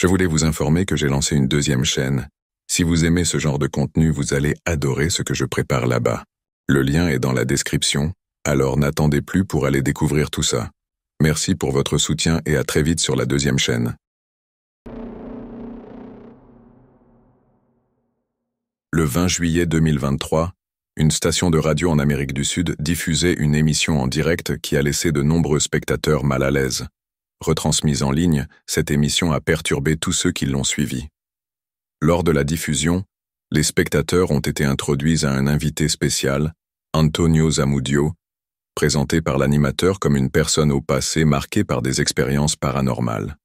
Je voulais vous informer que j'ai lancé une deuxième chaîne. Si vous aimez ce genre de contenu, vous allez adorer ce que je prépare là-bas. Le lien est dans la description, alors n'attendez plus pour aller découvrir tout ça. Merci pour votre soutien et à très vite sur la deuxième chaîne. Le 20 juillet 2023, une station de radio en Amérique du Sud diffusait une émission en direct qui a laissé de nombreux spectateurs mal à l'aise. Retransmise en ligne, cette émission a perturbé tous ceux qui l'ont suivie. Lors de la diffusion, les spectateurs ont été introduits à un invité spécial, Antonio Zamudio, présenté par l'animateur comme une personne au passé marquée par des expériences paranormales.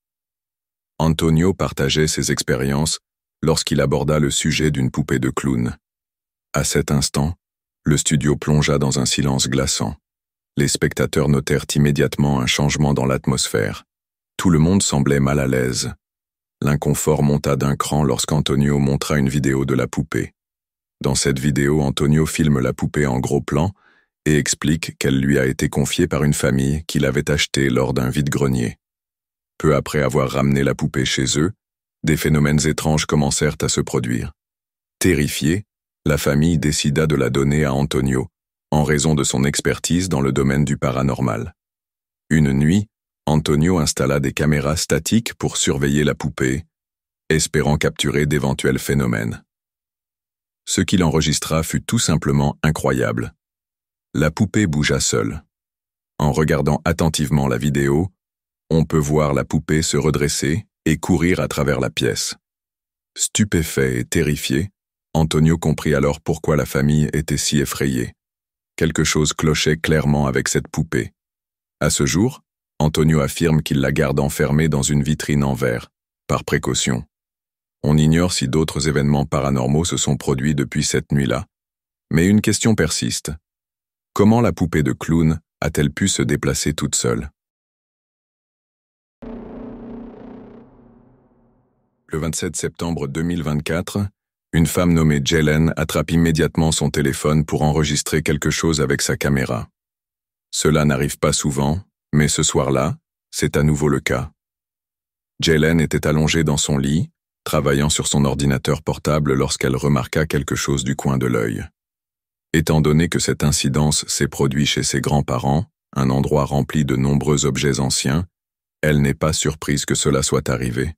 Antonio partageait ses expériences lorsqu'il aborda le sujet d'une poupée de clown. À cet instant, le studio plongea dans un silence glaçant. Les spectateurs notèrent immédiatement un changement dans l'atmosphère. Tout le monde semblait mal à l'aise. L'inconfort monta d'un cran lorsqu'Antonio montra une vidéo de la poupée. Dans cette vidéo, Antonio filme la poupée en gros plan et explique qu'elle lui a été confiée par une famille qui l'avait achetée lors d'un vide-grenier. Peu après avoir ramené la poupée chez eux, des phénomènes étranges commencèrent à se produire. Terrifiée, la famille décida de la donner à Antonio, en raison de son expertise dans le domaine du paranormal. Une nuit, Antonio installa des caméras statiques pour surveiller la poupée, espérant capturer d'éventuels phénomènes. Ce qu'il enregistra fut tout simplement incroyable. La poupée bougea seule. En regardant attentivement la vidéo, on peut voir la poupée se redresser et courir à travers la pièce. Stupéfait et terrifié, Antonio comprit alors pourquoi la famille était si effrayée. Quelque chose clochait clairement avec cette poupée. À ce jour, Antonio affirme qu'il la garde enfermée dans une vitrine en verre, par précaution. On ignore si d'autres événements paranormaux se sont produits depuis cette nuit-là. Mais une question persiste. Comment la poupée de clown a-t-elle pu se déplacer toute seule? Le 27 septembre 2024, une femme nommée Jalen attrape immédiatement son téléphone pour enregistrer quelque chose avec sa caméra. Cela n'arrive pas souvent, mais ce soir-là, c'est à nouveau le cas. Jalen était allongée dans son lit, travaillant sur son ordinateur portable lorsqu'elle remarqua quelque chose du coin de l'œil. Étant donné que cette incidence s'est produite chez ses grands-parents, un endroit rempli de nombreux objets anciens, elle n'est pas surprise que cela soit arrivé.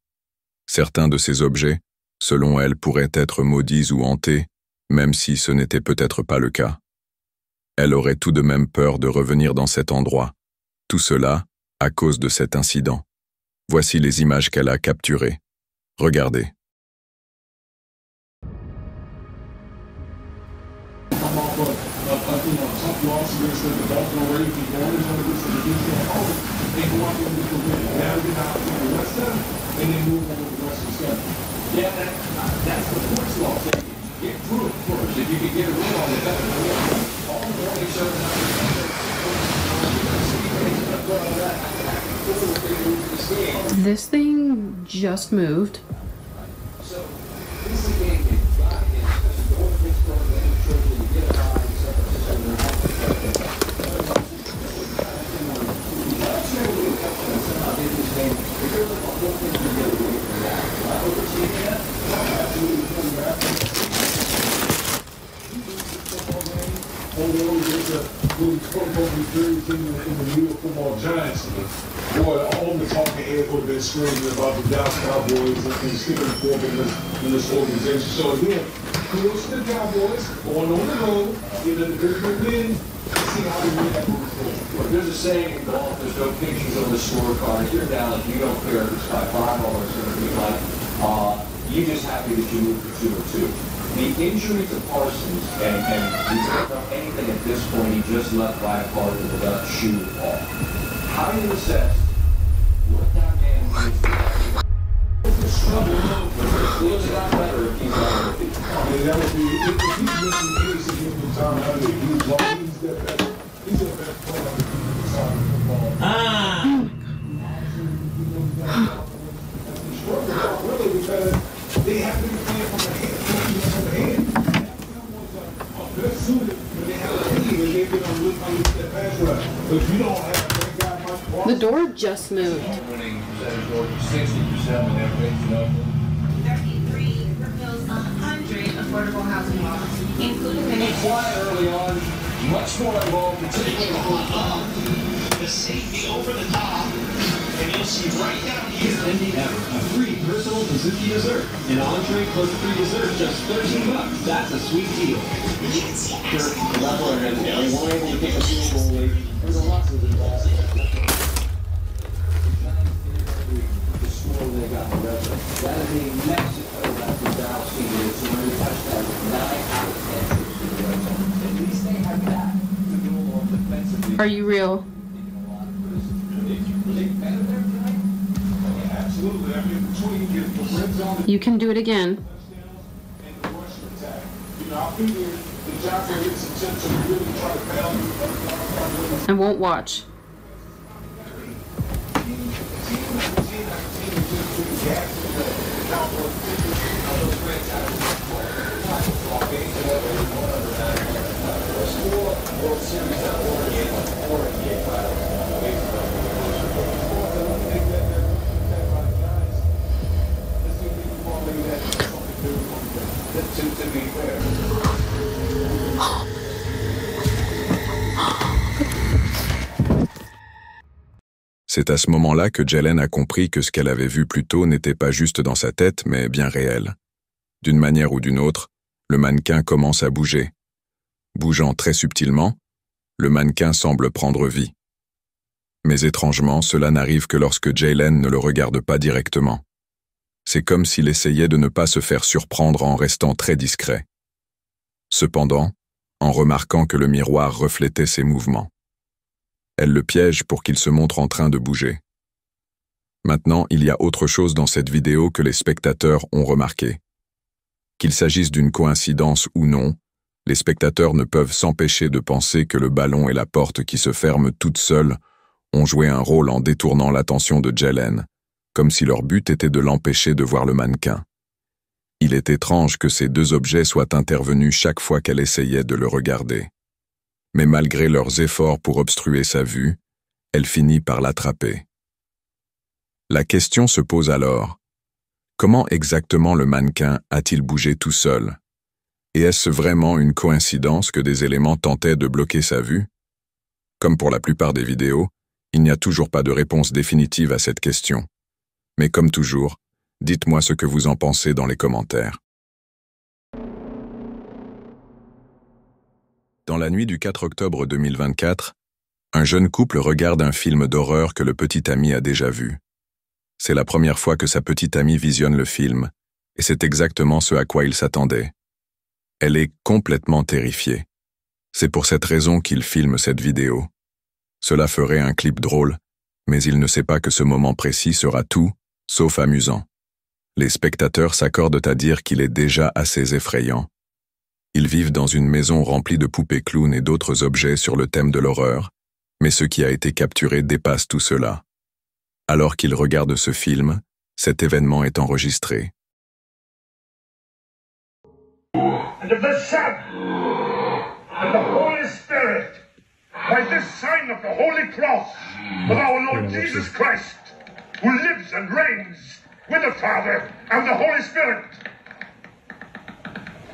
Certains de ces objets, selon elle, pourraient être maudits ou hantés, même si ce n'était peut-être pas le cas. Elle aurait tout de même peur de revenir dans cet endroit. Tout cela à cause de cet incident. Voici les images qu'elle a capturées. Regardez. This thing just moved. In the New York Football Giants, boy, all the talking heads would have been screaming about the Dallas Cowboys and sticking forth in this organization. So again, kudos to the Cowboys going on the road, getting a divisional win, see how they win that moving forward. There's a saying in golf, there's no pictures on the scorecard. If you're Dallas, you don't care if it's by 5 or it's going to be like, you're just happy that you moved to 2-2. The injury to Parsons, and he didn't know anything at this point, he just left by a part of the left shoe off. How do you assess what that man is doing? Feels a lot better if he's on the feet. That would be, if he's missing any significant time out of it, he's a better player on the side of the football. Really, because they have to be playing from the head. They're suited, but they have a team and they're going to look underneath that pass rush. But you don't have that guy much. The door just moved. percentage north of 60% when everything's enough. 33 propels 100 affordable housing laws, including the It's quiet early on, much more involved, particularly for the safety over the top, and you'll see right down here. Indy Ever, a free personal Suzuki dessert. An entree plus free dessert, just $13. That's a sweet deal. leveler and they weren't able to pick a field goal late. There's a lot of involved. The score they got the rest of. That is a Mexico back from Dallas Stadium. So when you touchdown, 9 out of 10. At least they have that to build on defensively. Are you real? Absolutely. I mean, between you, the red zone You can do it again. and the rushing attack. You know, I figure the Giants will get some tips and really try to balance. I won't watch. To be fair. C'est à ce moment-là que Jalen a compris que ce qu'elle avait vu plus tôt n'était pas juste dans sa tête, mais bien réel. D'une manière ou d'une autre, le mannequin commence à bouger. Bougeant très subtilement, le mannequin semble prendre vie. Mais étrangement, cela n'arrive que lorsque Jalen ne le regarde pas directement. C'est comme s'il essayait de ne pas se faire surprendre en restant très discret. Cependant, en remarquant que le miroir reflétait ses mouvements. Elle le piège pour qu'il se montre en train de bouger. Maintenant, il y a autre chose dans cette vidéo que les spectateurs ont remarqué. Qu'il s'agisse d'une coïncidence ou non, les spectateurs ne peuvent s'empêcher de penser que le ballon et la porte qui se ferment toutes seules ont joué un rôle en détournant l'attention de Jalen, comme si leur but était de l'empêcher de voir le mannequin. Il est étrange que ces deux objets soient intervenus chaque fois qu'elle essayait de le regarder. Mais malgré leurs efforts pour obstruer sa vue, elle finit par l'attraper. La question se pose alors, comment exactement le mannequin a-t-il bougé tout seul? Et est-ce vraiment une coïncidence que des éléments tentaient de bloquer sa vue? Comme pour la plupart des vidéos, il n'y a toujours pas de réponse définitive à cette question. Mais comme toujours, dites-moi ce que vous en pensez dans les commentaires. Dans la nuit du 4 octobre 2024, un jeune couple regarde un film d'horreur que le petit ami a déjà vu. C'est la première fois que sa petite amie visionne le film, et c'est exactement ce à quoi il s'attendait. Elle est complètement terrifiée. C'est pour cette raison qu'il filme cette vidéo. Cela ferait un clip drôle, mais il ne sait pas que ce moment précis sera tout, sauf amusant. Les spectateurs s'accordent à dire qu'il est déjà assez effrayant. Ils vivent dans une maison remplie de poupées clowns et d'autres objets sur le thème de l'horreur, mais ce qui a été capturé dépasse tout cela. Alors qu'ils regardent ce film, cet événement est enregistré. And of the Son, and the Holy Spirit, by this sign of the Holy Cross of our Lord Jesus Christ, who lives and reigns with the Father and the Holy Spirit.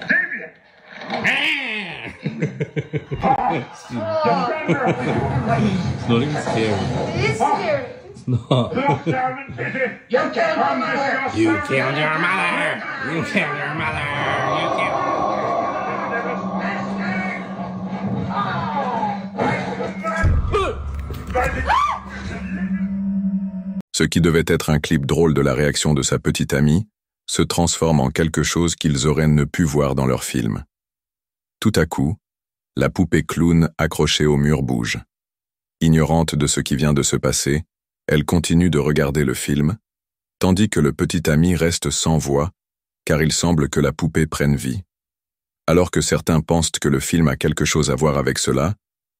Damien! It's not even scary. It is scary. No. Look, Simon, you can't run this You yourself. killed your mother! You killed your mother! You killed... Ce qui devait être un clip drôle de la réaction de sa petite amie se transforme en quelque chose qu'ils auraient ne pu voir dans leur film. Tout à coup, la poupée clown accrochée au mur bouge. Ignorante de ce qui vient de se passer, elle continue de regarder le film, tandis que le petit ami reste sans voix, car il semble que la poupée prenne vie. Alors que certains pensent que le film a quelque chose à voir avec cela,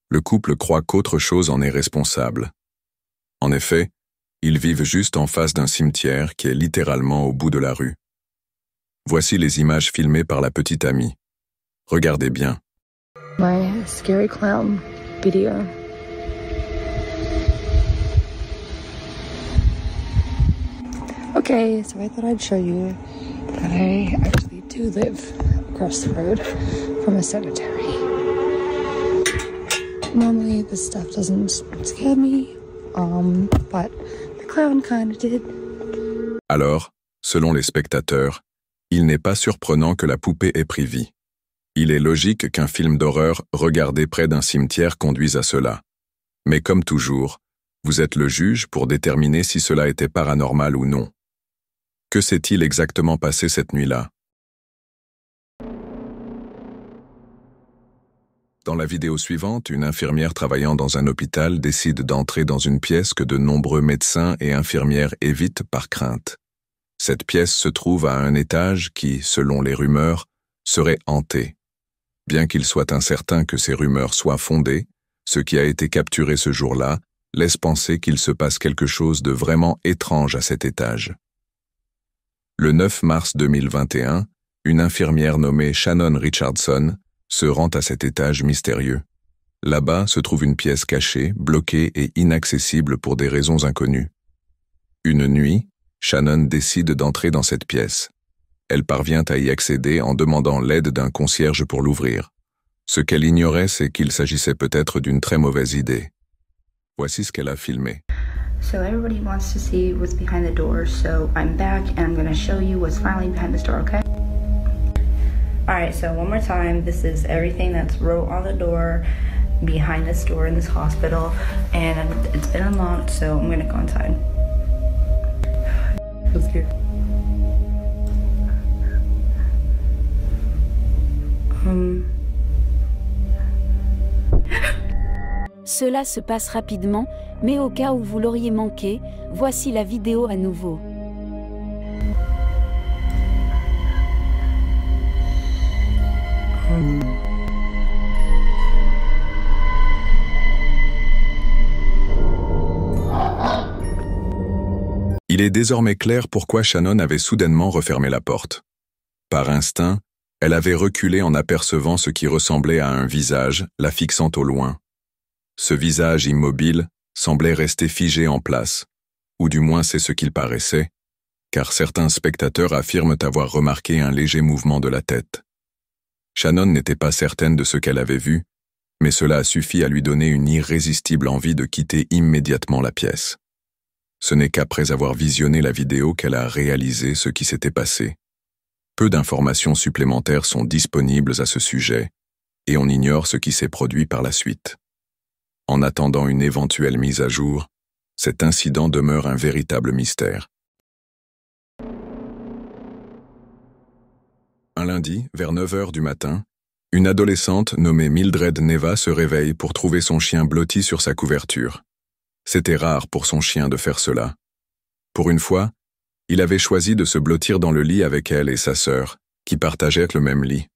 le couple croit qu'autre chose en est responsable. En effet, ils vivent juste en face d'un cimetière qui est littéralement au bout de la rue. Voici les images filmées par la petite amie. Regardez bien. My scary clown video. Okay, so I thought I'd show you that I actually do live across the road from a cemetery. Normally this stuff doesn't scare me, but the clown kind of did. Alors, selon les spectateurs, il n'est pas surprenant que la poupée ait pris vie. Il est logique qu'un film d'horreur regardé près d'un cimetière conduise à cela. Mais comme toujours, vous êtes le juge pour déterminer si cela était paranormal ou non. Que s'est-il exactement passé cette nuit-là? Dans la vidéo suivante, une infirmière travaillant dans un hôpital décide d'entrer dans une pièce que de nombreux médecins et infirmières évitent par crainte. Cette pièce se trouve à un étage qui, selon les rumeurs, serait hanté. Bien qu'il soit incertain que ces rumeurs soient fondées, ce qui a été capturé ce jour-là laisse penser qu'il se passe quelque chose de vraiment étrange à cet étage. Le 9 mars 2021, une infirmière nommée Shannon Richardson se rend à cet étage mystérieux. Là-bas se trouve une pièce cachée, bloquée et inaccessible pour des raisons inconnues. Une nuit, Shannon décide d'entrer dans cette pièce. Elle parvient à y accéder en demandant l'aide d'un concierge pour l'ouvrir. Ce qu'elle ignorait, c'est qu'il s'agissait peut-être d'une très mauvaise idée. Voici ce qu'elle a filmé. So everybody wants to see what's behind the door, so I'm back and I'm going to show you what's finally behind this door, okay? Alright, so one more time, this is everything that's wrote on the door, behind this door in this hospital, and it's been unlocked, so I'm going to go inside. I'm scared. Cela se passe rapidement, mais au cas où vous l'auriez manqué, voici la vidéo à nouveau. Il est désormais clair pourquoi Shannon avait soudainement refermé la porte. Par instinct, elle avait reculé en apercevant ce qui ressemblait à un visage, la fixant au loin. Ce visage immobile semblait rester figé en place, ou du moins c'est ce qu'il paraissait, car certains spectateurs affirment avoir remarqué un léger mouvement de la tête. Shannon n'était pas certaine de ce qu'elle avait vu, mais cela a suffi à lui donner une irrésistible envie de quitter immédiatement la pièce. Ce n'est qu'après avoir visionné la vidéo qu'elle a réalisé ce qui s'était passé. Peu d'informations supplémentaires sont disponibles à ce sujet, et on ignore ce qui s'est produit par la suite. En attendant une éventuelle mise à jour, cet incident demeure un véritable mystère. Un lundi, vers 9 h du matin, une adolescente nommée Mildred Neva se réveille pour trouver son chien blotti sur sa couverture. C'était rare pour son chien de faire cela. Pour une fois, il avait choisi de se blottir dans le lit avec elle et sa sœur, qui partageaient le même lit.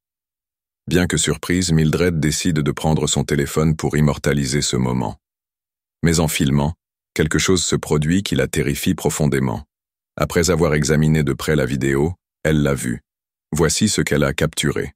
Bien que surprise, Mildred décide de prendre son téléphone pour immortaliser ce moment. Mais en filmant, quelque chose se produit qui la terrifie profondément. Après avoir examiné de près la vidéo, elle l'a vue. Voici ce qu'elle a capturé.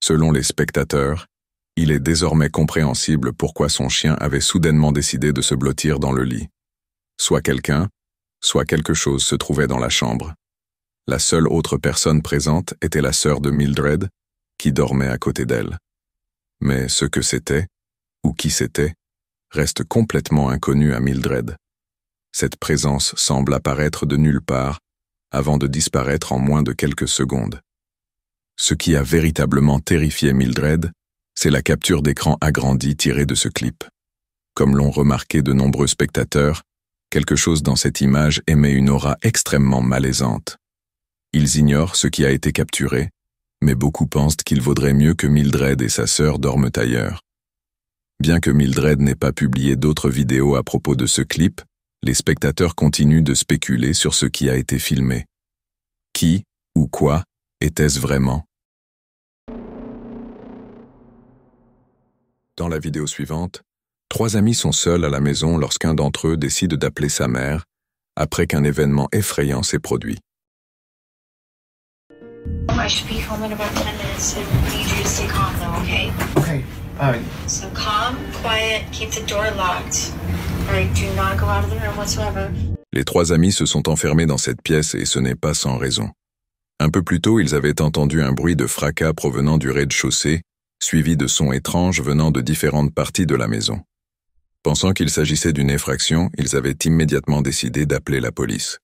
Selon les spectateurs, il est désormais compréhensible pourquoi son chien avait soudainement décidé de se blottir dans le lit. Soit quelqu'un, soit quelque chose se trouvait dans la chambre. La seule autre personne présente était la sœur de Mildred, qui dormait à côté d'elle. Mais ce que c'était, ou qui c'était, reste complètement inconnu à Mildred. Cette présence semble apparaître de nulle part, avant de disparaître en moins de quelques secondes. Ce qui a véritablement terrifié Mildred, c'est la capture d'écran agrandie tirée de ce clip. Comme l'ont remarqué de nombreux spectateurs, quelque chose dans cette image émet une aura extrêmement malaisante. Ils ignorent ce qui a été capturé, mais beaucoup pensent qu'il vaudrait mieux que Mildred et sa sœur dorment ailleurs. Bien que Mildred n'ait pas publié d'autres vidéos à propos de ce clip, les spectateurs continuent de spéculer sur ce qui a été filmé. Qui ou quoi était-ce vraiment? Dans la vidéo suivante, 3 amis sont seuls à la maison lorsqu'un d'entre eux décide d'appeler sa mère après qu'un événement effrayant s'est produit. I should be home in about 10 minutes and I need you to stay calm though, okay? Okay. So calm, quiet, keep the door locked. Alright, do not go out of the room whatsoever. Les 3 amis se sont enfermés dans cette pièce et ce n'est pas sans raison. Un peu plus tôt, ils avaient entendu un bruit de fracas provenant du rez-de-chaussée, suivi de sons étranges venant de différentes parties de la maison. Pensant qu'il s'agissait d'une effraction, ils avaient immédiatement décidé d'appeler la police.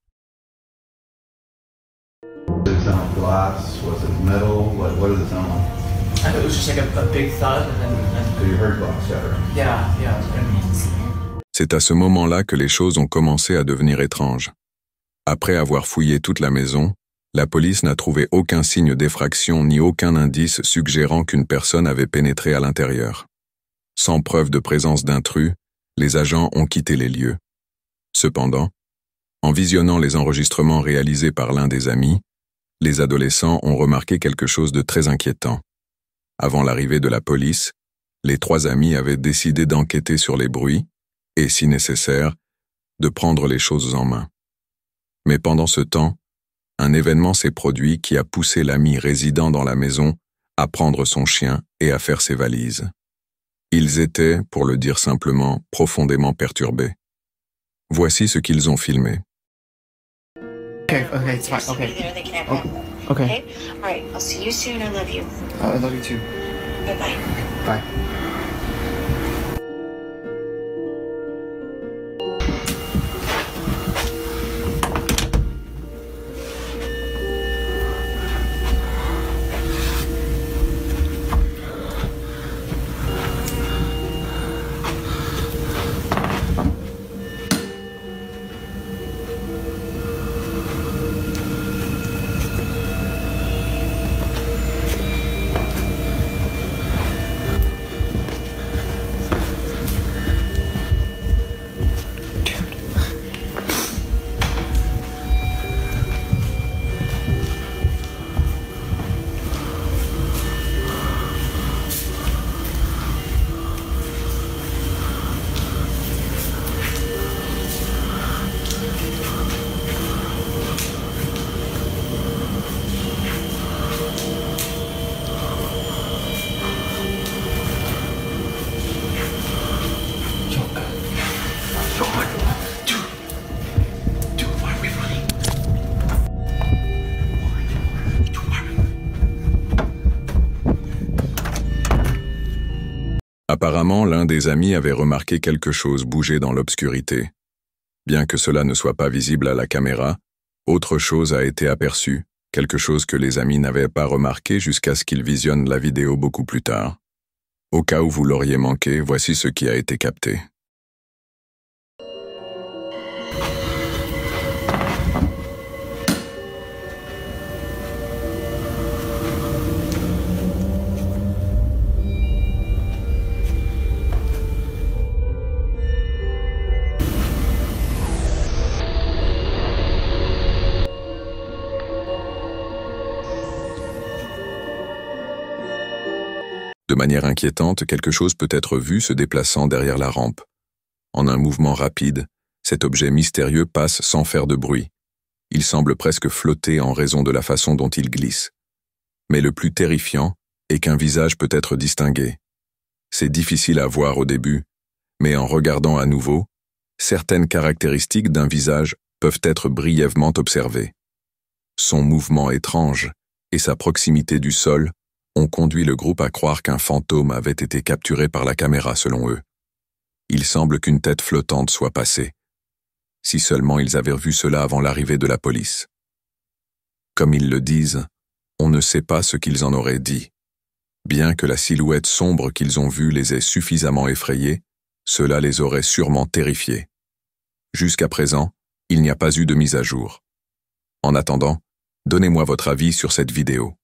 Did it sound like glass? Was it metal? What did it sound like? I thought it was just like a big thud and then... So you heard glass shattering? Yeah. C'est à ce moment-là que les choses ont commencé à devenir étranges. Après avoir fouillé toute la maison, la police n'a trouvé aucun signe d'effraction ni aucun indice suggérant qu'une personne avait pénétré à l'intérieur. Sans preuve de présence d'intrus, les agents ont quitté les lieux. Cependant, en visionnant les enregistrements réalisés par l'un des amis, les adolescents ont remarqué quelque chose de très inquiétant. Avant l'arrivée de la police, les 3 amis avaient décidé d'enquêter sur les bruits et, si nécessaire, de prendre les choses en main. Mais pendant ce temps, un événement s'est produit qui a poussé l'ami résidant dans la maison à prendre son chien et à faire ses valises. Ils étaient, pour le dire simplement, profondément perturbés. Voici ce qu'ils ont filmé. Okay, it's fine, okay. Alright, I'll see you soon, I love you. I love you too. Bye-bye. Bye. Apparemment, l'un des amis avait remarqué quelque chose bouger dans l'obscurité. Bien que cela ne soit pas visible à la caméra, autre chose a été aperçue, quelque chose que les amis n'avaient pas remarqué jusqu'à ce qu'ils visionnent la vidéo beaucoup plus tard. Au cas où vous l'auriez manqué, voici ce qui a été capté. De manière inquiétante, quelque chose peut être vu se déplaçant derrière la rampe. En un mouvement rapide, cet objet mystérieux passe sans faire de bruit. Il semble presque flotter en raison de la façon dont il glisse. Mais le plus terrifiant est qu'un visage peut être distingué. C'est difficile à voir au début, mais en regardant à nouveau, certaines caractéristiques d'un visage peuvent être brièvement observées. Son mouvement étrange et sa proximité du sol ont conduit le groupe à croire qu'un fantôme avait été capturé par la caméra selon eux. Il semble qu'une tête flottante soit passée. Si seulement ils avaient vu cela avant l'arrivée de la police. Comme ils le disent, on ne sait pas ce qu'ils en auraient dit. Bien que la silhouette sombre qu'ils ont vue les ait suffisamment effrayés, cela les aurait sûrement terrifiés. Jusqu'à présent, il n'y a pas eu de mise à jour. En attendant, donnez-moi votre avis sur cette vidéo.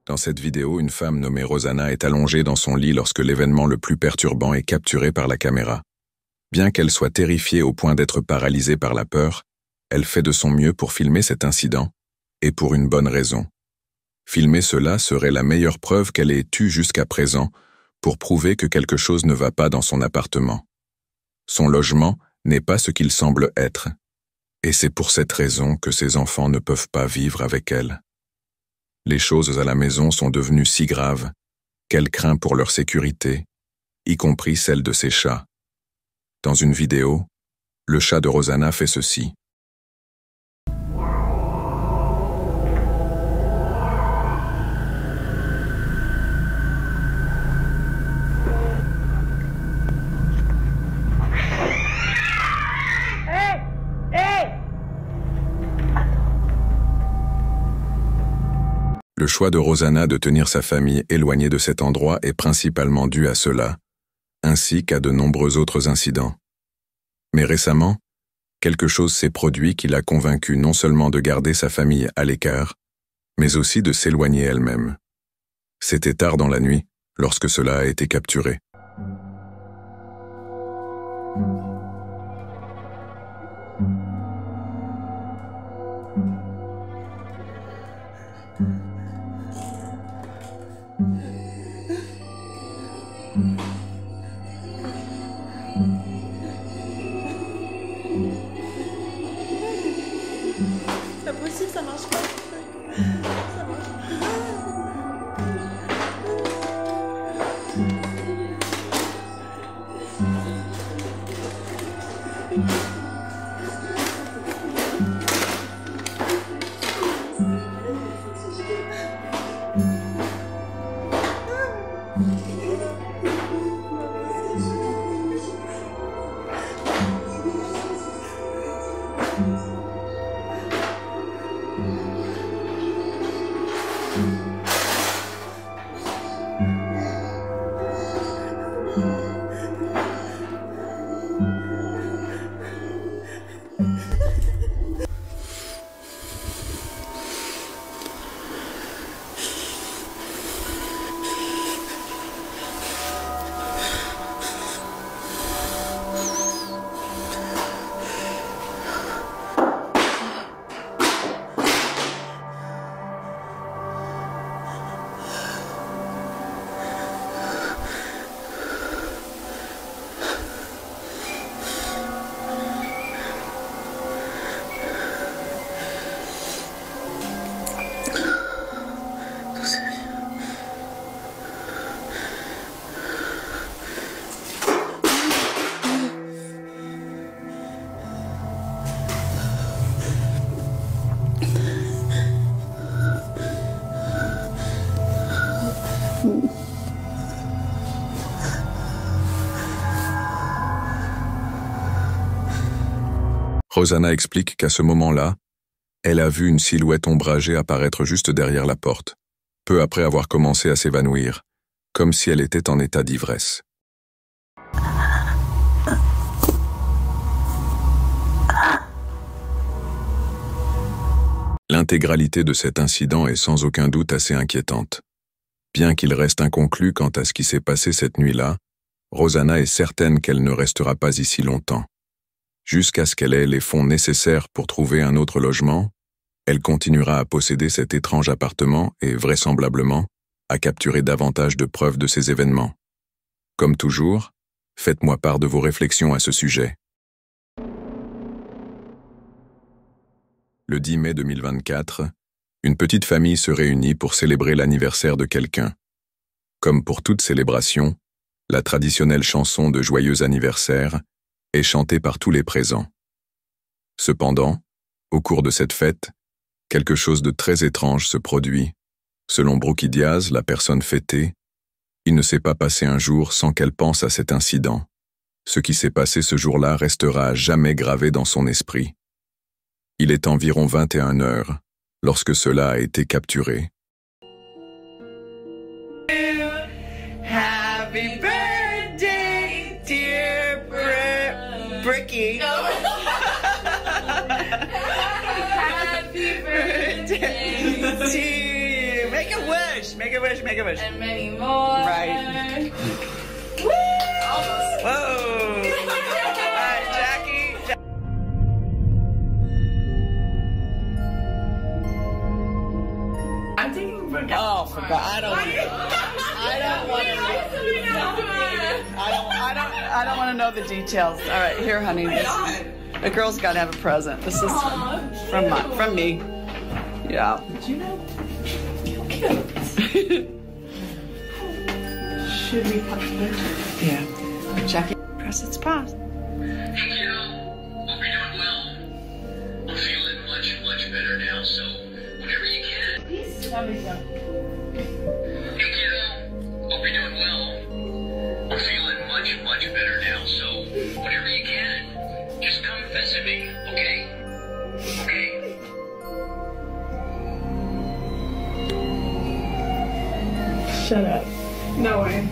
Dans cette vidéo, une femme nommée Rosanna est allongée dans son lit lorsque l'événement le plus perturbant est capturé par la caméra. Bien qu'elle soit terrifiée au point d'être paralysée par la peur, elle fait de son mieux pour filmer cet incident, et pour une bonne raison. Filmer cela serait la meilleure preuve qu'elle ait eue jusqu'à présent pour prouver que quelque chose ne va pas dans son appartement. Son logement n'est pas ce qu'il semble être, et c'est pour cette raison que ses enfants ne peuvent pas vivre avec elle. Les choses à la maison sont devenues si graves qu'elle craint pour leur sécurité, y compris celle de ses chats. Dans une vidéo, le chat de Rosanna fait ceci. Le choix de Rosanna de tenir sa famille éloignée de cet endroit est principalement dû à cela, ainsi qu'à de nombreux autres incidents. Mais récemment, quelque chose s'est produit qui l'a convaincue non seulement de garder sa famille à l'écart, mais aussi de s'éloigner elle-même. C'était tard dans la nuit, lorsque cela a été capturé. C'est pas possible, ça marche pas. Ça marche Rosanna explique qu'à ce moment-là, elle a vu une silhouette ombragée apparaître juste derrière la porte, peu après avoir commencé à s'évanouir, comme si elle était en état d'ivresse. L'intégralité de cet incident est sans aucun doute assez inquiétante. Bien qu'il reste inconclu quant à ce qui s'est passé cette nuit-là, Rosanna est certaine qu'elle ne restera pas ici longtemps. Jusqu'à ce qu'elle ait les fonds nécessaires pour trouver un autre logement, elle continuera à posséder cet étrange appartement et, vraisemblablement, à capturer davantage de preuves de ces événements. Comme toujours, faites-moi part de vos réflexions à ce sujet. Le 10 mai 2024, une petite famille se réunit pour célébrer l'anniversaire de quelqu'un. Comme pour toute célébration, la traditionnelle chanson de joyeux anniversaire est chantée par tous les présents. Cependant, au cours de cette fête, quelque chose de très étrange se produit. Selon Brookie Diaz, la personne fêtée, il ne s'est pas passé un jour sans qu'elle pense à cet incident. Ce qui s'est passé ce jour-là restera à jamais gravé dans son esprit. Il est environ 21 heures lorsque cela a été capturé. Happy birthday, dear Brookie. Happy birthday to you. Make a wish. make a wish, make a wish. And many more. Right. Woo! Almost. Whoa. All right, Jackie. I'm taking for Oh, for God. I don't want to know the details. All right, here, honey. The girl's got to have a present. This is from me. Yeah. Did you know? Should we cut it? Yeah. Jackie, press its pause. Hey, kiddo. Hope you're doing well. I'm feeling much, much better now, so whenever you can. Please tell me so. Hey, kiddo. Hope you're doing well. I'm feeling much, much better now, so whenever you can, just come visit me, okay? Okay? Shut up. No way.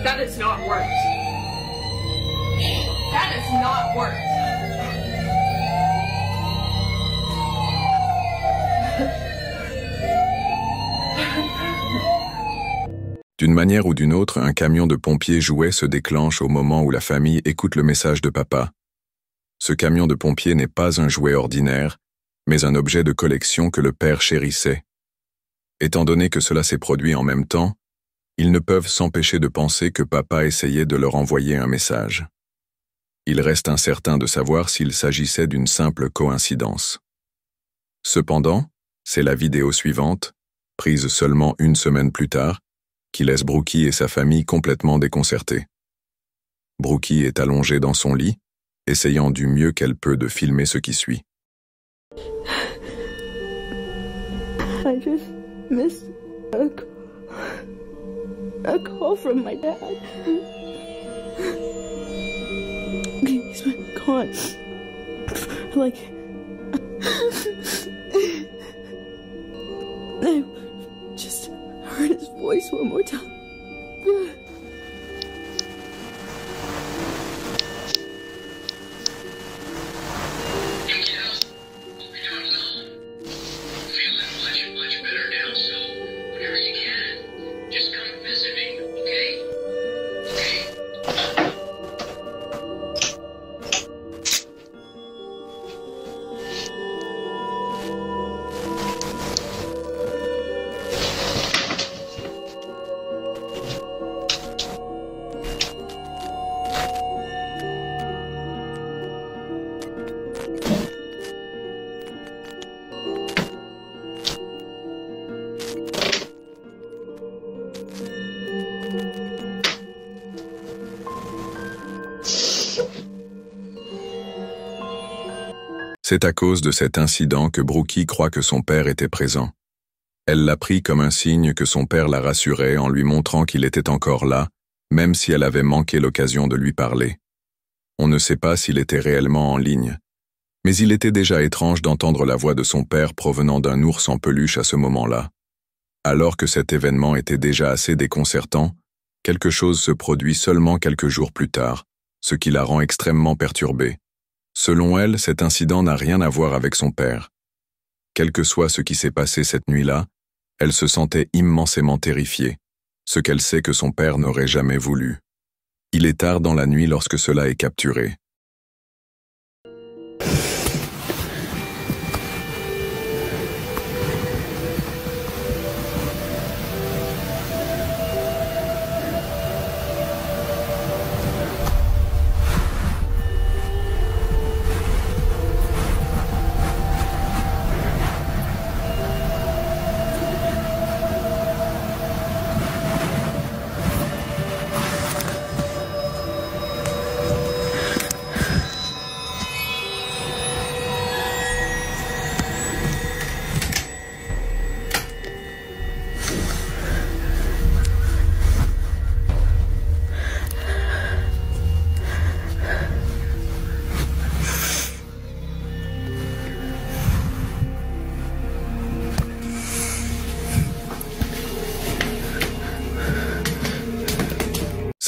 That has not worked. That has not worked. D'une manière ou d'une autre, un camion de pompiers jouet se déclenche au moment où la famille écoute le message de papa. Ce camion de pompiers n'est pas un jouet ordinaire, mais un objet de collection que le père chérissait. Étant donné que cela s'est produit en même temps, ils ne peuvent s'empêcher de penser que papa essayait de leur envoyer un message. Il reste incertain de savoir s'il s'agissait d'une simple coïncidence. Cependant, c'est la vidéo suivante, prise seulement une semaine plus tard, qui laisse Brookie et sa famille complètement déconcertés. Brookie est allongée dans son lit, essayant du mieux qu'elle peut de filmer ce qui suit. I just missed a call from my dad. He's been gone. Like, I just heard his voice one more time. C'est à cause de cet incident que Brookie croit que son père était présent. Elle l'a pris comme un signe que son père la rassurait en lui montrant qu'il était encore là, même si elle avait manqué l'occasion de lui parler. On ne sait pas s'il était réellement en ligne, mais il était déjà étrange d'entendre la voix de son père provenant d'un ours en peluche à ce moment-là. Alors que cet événement était déjà assez déconcertant, quelque chose se produit seulement quelques jours plus tard, ce qui la rend extrêmement perturbée. Selon elle, cet incident n'a rien à voir avec son père. Quel que soit ce qui s'est passé cette nuit-là, elle se sentait immensément terrifiée, ce qu'elle sait que son père n'aurait jamais voulu. Il est tard dans la nuit lorsque cela est capturé.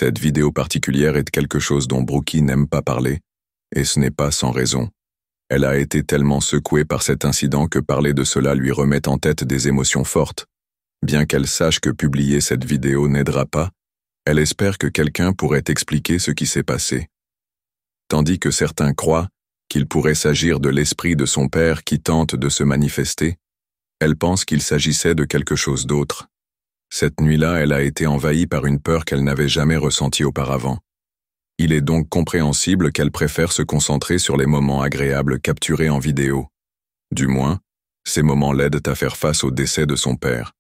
Cette vidéo particulière est quelque chose dont Brookie n'aime pas parler, et ce n'est pas sans raison. Elle a été tellement secouée par cet incident que parler de cela lui remet en tête des émotions fortes. Bien qu'elle sache que publier cette vidéo n'aidera pas, elle espère que quelqu'un pourrait expliquer ce qui s'est passé. Tandis que certains croient qu'il pourrait s'agir de l'esprit de son père qui tente de se manifester, elle pense qu'il s'agissait de quelque chose d'autre. Cette nuit-là, elle a été envahie par une peur qu'elle n'avait jamais ressentie auparavant. Il est donc compréhensible qu'elle préfère se concentrer sur les moments agréables capturés en vidéo. Du moins, ces moments l'aident à faire face au décès de son père.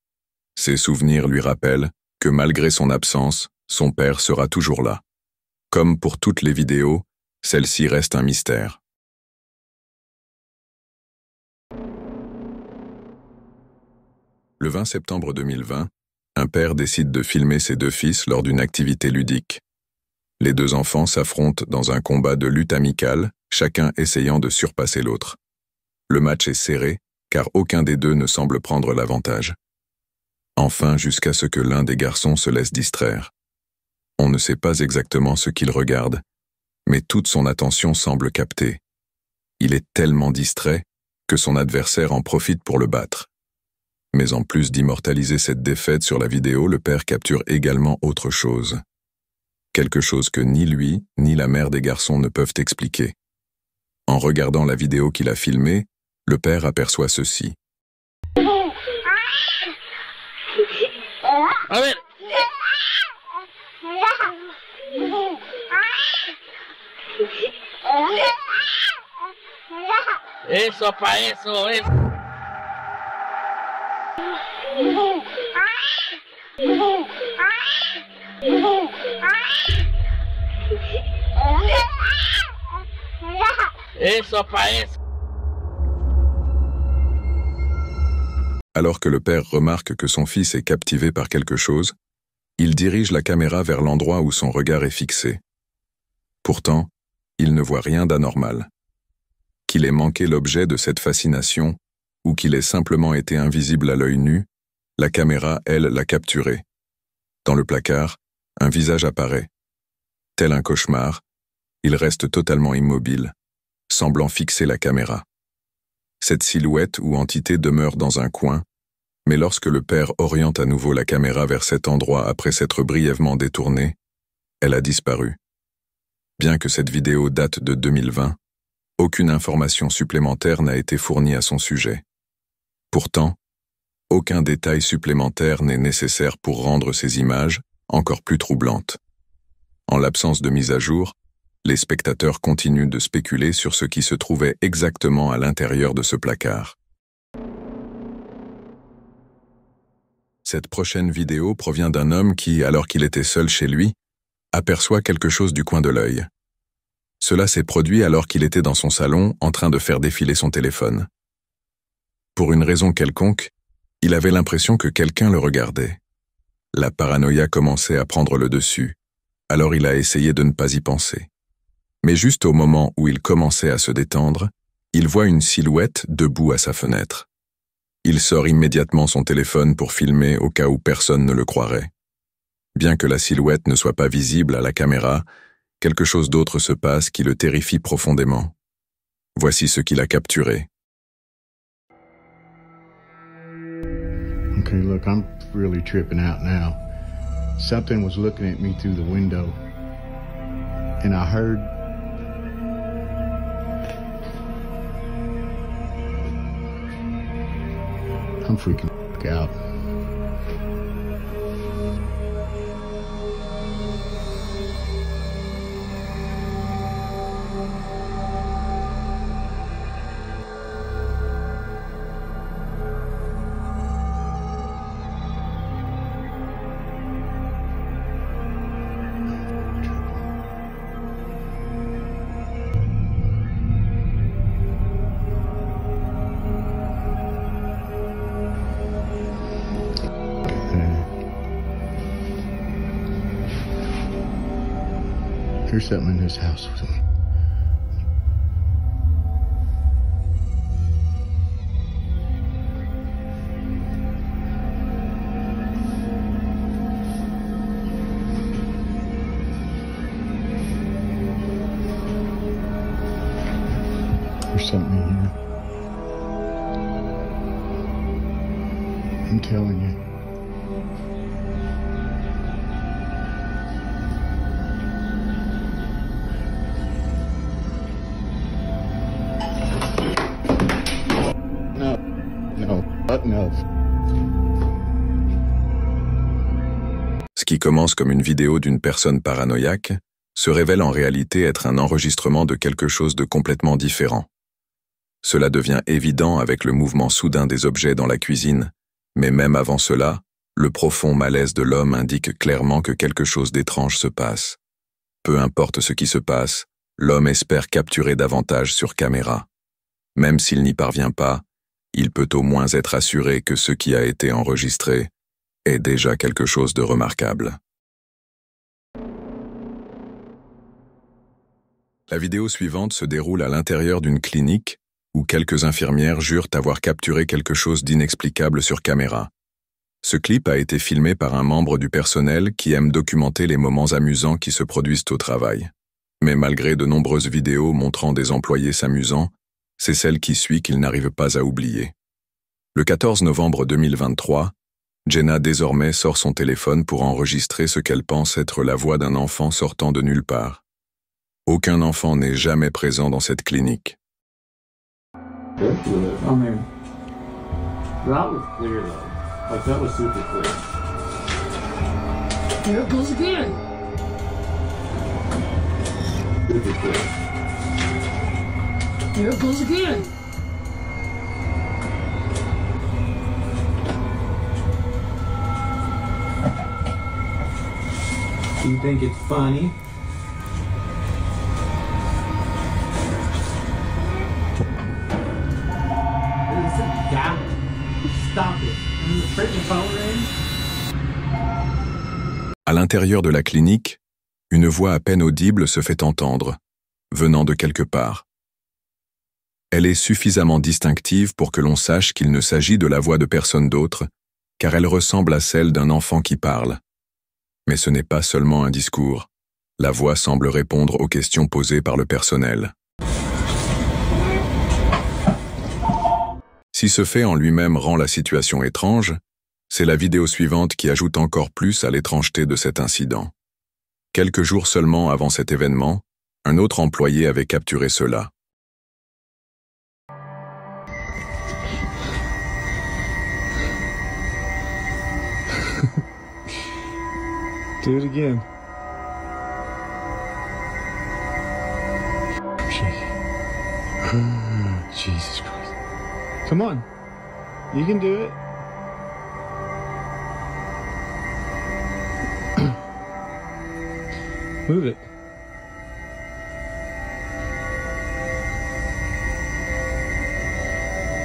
Ces souvenirs lui rappellent que malgré son absence, son père sera toujours là. Comme pour toutes les vidéos, celle-ci reste un mystère. Le 20 septembre 2020, un père décide de filmer ses deux fils lors d'une activité ludique. Les deux enfants s'affrontent dans un combat de lutte amicale, chacun essayant de surpasser l'autre. Le match est serré, car aucun des deux ne semble prendre l'avantage. Enfin, jusqu'à ce que l'un des garçons se laisse distraire. On ne sait pas exactement ce qu'il regarde, mais toute son attention semble captée. Il est tellement distrait que son adversaire en profite pour le battre. Mais en plus d'immortaliser cette défaite sur la vidéo, le père capture également autre chose. Quelque chose que ni lui, ni la mère des garçons ne peuvent expliquer. En regardant la vidéo qu'il a filmée, le père aperçoit ceci. A ver. Eso pa eso, Eso pa eso. Alors que le père remarque que son fils est captivé par quelque chose, il dirige la caméra vers l'endroit où son regard est fixé. Pourtant, il ne voit rien d'anormal. Qu'il ait manqué l'objet de cette fascination, ou qu'il ait simplement été invisible à l'œil nu, la caméra, elle, l'a capturé. Dans le placard, un visage apparaît. Tel un cauchemar, il reste totalement immobile, semblant fixer la caméra. Cette silhouette ou entité demeure dans un coin, mais lorsque le père oriente à nouveau la caméra vers cet endroit après s'être brièvement détournée, elle a disparu. Bien que cette vidéo date de 2020, aucune information supplémentaire n'a été fournie à son sujet. Pourtant, aucun détail supplémentaire n'est nécessaire pour rendre ces images encore plus troublantes. En l'absence de mise à jour, les spectateurs continuent de spéculer sur ce qui se trouvait exactement à l'intérieur de ce placard. Cette prochaine vidéo provient d'un homme qui, alors qu'il était seul chez lui, aperçoit quelque chose du coin de l'œil. Cela s'est produit alors qu'il était dans son salon en train de faire défiler son téléphone. Pour une raison quelconque, il avait l'impression que quelqu'un le regardait. La paranoïa commençait à prendre le dessus, alors il a essayé de ne pas y penser. Mais juste au moment où il commençait à se détendre, il voit une silhouette debout à sa fenêtre. Il sort immédiatement son téléphone pour filmer au cas où personne ne le croirait. Bien que la silhouette ne soit pas visible à la caméra, quelque chose d'autre se passe qui le terrifie profondément. Voici ce qu'il a capturé. Okay, look, I'm really tripping out now. Something was looking at me through the window, and I heard I'm freaking out. There's something in this house with me. telling you. No. Ce qui commence comme une vidéo d'une personne paranoïaque se révèle en réalité être un enregistrement de quelque chose de complètement différent. Cela devient évident avec le mouvement soudain des objets dans la cuisine, mais même avant cela, le profond malaise de l'homme indique clairement que quelque chose d'étrange se passe. Peu importe ce qui se passe, l'homme espère capturer davantage sur caméra. Même s'il n'y parvient pas, il peut au moins être assuré que ce qui a été enregistré est déjà quelque chose de remarquable. La vidéo suivante se déroule à l'intérieur d'une clinique où quelques infirmières jurent avoir capturé quelque chose d'inexplicable sur caméra. Ce clip a été filmé par un membre du personnel qui aime documenter les moments amusants qui se produisent au travail. Mais malgré de nombreuses vidéos montrant des employés s'amusant, c'est celle qui suit qu'il n'arrive pas à oublier. Le 14 novembre 2023, Jenna désormais sort son téléphone pour enregistrer ce qu'elle pense être la voix d'un enfant sortant de nulle part. Aucun enfant n'est jamais présent dans cette clinique. That was clear though. Like that was super clear. There it goes again. Super clear. There it goes again. You think it's funny? Yeah. Stop it. I'm the freaking phone ring. À l'intérieur de la clinique, une voix à peine audible se fait entendre, venant de quelque part. Elle est suffisamment distinctive pour que l'on sache qu'il ne s'agit de la voix de personne d'autre, car elle ressemble à celle d'un enfant qui parle. Mais ce n'est pas seulement un discours. La voix semble répondre aux questions posées par le personnel. Si ce fait en lui-même rend la situation étrange, c'est la vidéo suivante qui ajoute encore plus à l'étrangeté de cet incident. Quelques jours seulement avant cet événement, un autre employé avait capturé cela. Do it again. Jesus Christ. Come on. You can do it. Move it.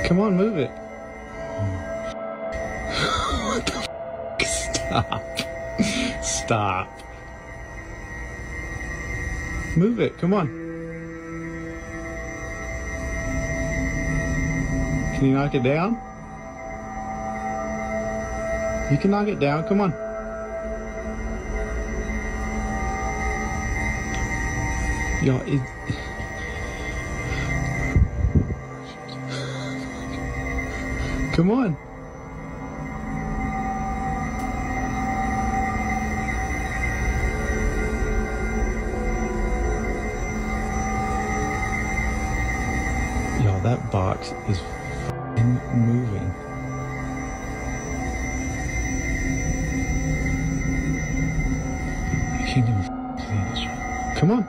Come on, move it. What the f***? Stop. Stop. Move it, come on. Can you knock it down? You can knock it down, come on. Y'all, come on. Y'all, that box is f***ing moving. I can't even see this one. Come on.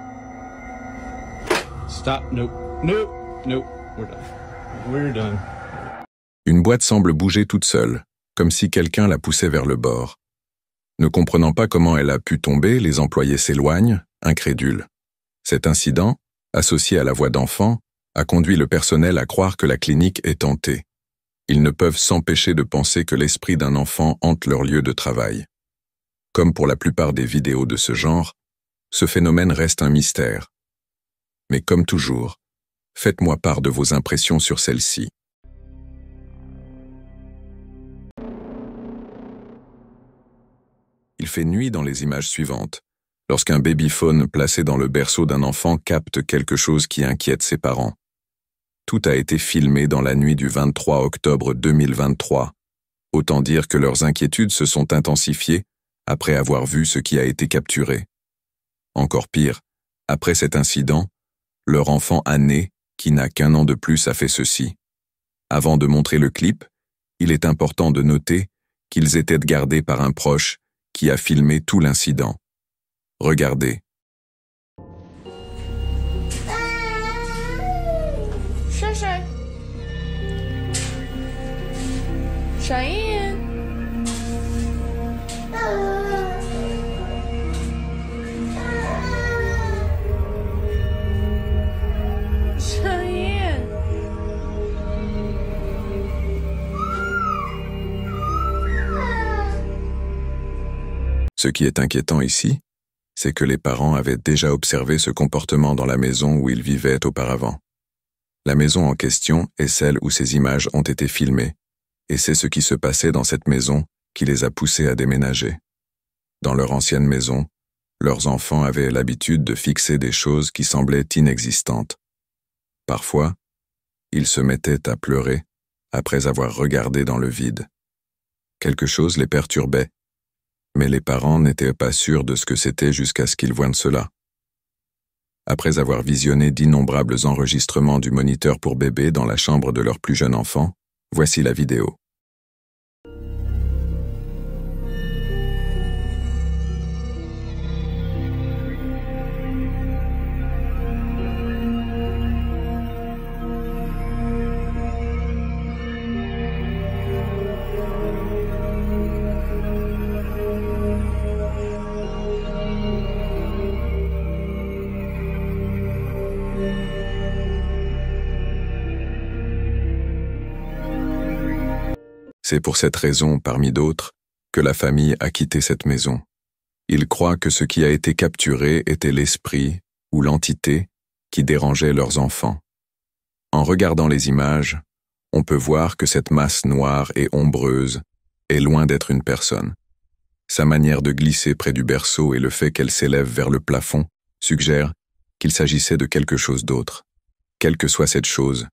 Stop. Nope. Nope. Nope. We're done. We're done. Une boîte semble bouger toute seule, comme si quelqu'un la poussait vers le bord. Ne comprenant pas comment elle a pu tomber, les employés s'éloignent, incrédules. Cet incident, associé à la voix d'enfant, a conduit le personnel à croire que la clinique est hantée. Ils ne peuvent s'empêcher de penser que l'esprit d'un enfant hante leur lieu de travail. Comme pour la plupart des vidéos de ce genre, ce phénomène reste un mystère. Mais comme toujours, faites-moi part de vos impressions sur celle-ci. Il fait nuit dans les images suivantes, lorsqu'un babyphone placé dans le berceau d'un enfant capte quelque chose qui inquiète ses parents. Tout a été filmé dans la nuit du 23 octobre 2023, Autant dire que leurs inquiétudes se sont intensifiées après avoir vu ce qui a été capturé. Encore pire, après cet incident, leur enfant aîné, qui n'a qu'1 an de plus, a fait ceci. Avant de montrer le clip, il est important de noter qu'ils étaient gardés par un proche qui a filmé tout l'incident. Regardez. Cheyenne. Cheyenne. Ce qui est inquiétant ici, c'est que les parents avaient déjà observé ce comportement dans la maison où ils vivaient auparavant. La maison en question est celle où ces images ont été filmées, et c'est ce qui se passait dans cette maison qui les a poussés à déménager. Dans leur ancienne maison, leurs enfants avaient l'habitude de fixer des choses qui semblaient inexistantes. Parfois, ils se mettaient à pleurer après avoir regardé dans le vide. Quelque chose les perturbait, mais les parents n'étaient pas sûrs de ce que c'était jusqu'à ce qu'ils voient cela. Après avoir visionné d'innombrables enregistrements du moniteur pour bébés dans la chambre de leur plus jeune enfant, voici la vidéo. C'est pour cette raison, parmi d'autres, que la famille a quitté cette maison. Ils croient que ce qui a été capturé était l'esprit ou l'entité qui dérangeait leurs enfants. En regardant les images, on peut voir que cette masse noire et ombreuse est loin d'être une personne. Sa manière de glisser près du berceau et le fait qu'elle s'élève vers le plafond suggèrent qu'il s'agissait de quelque chose d'autre. Quelle que soit cette chose,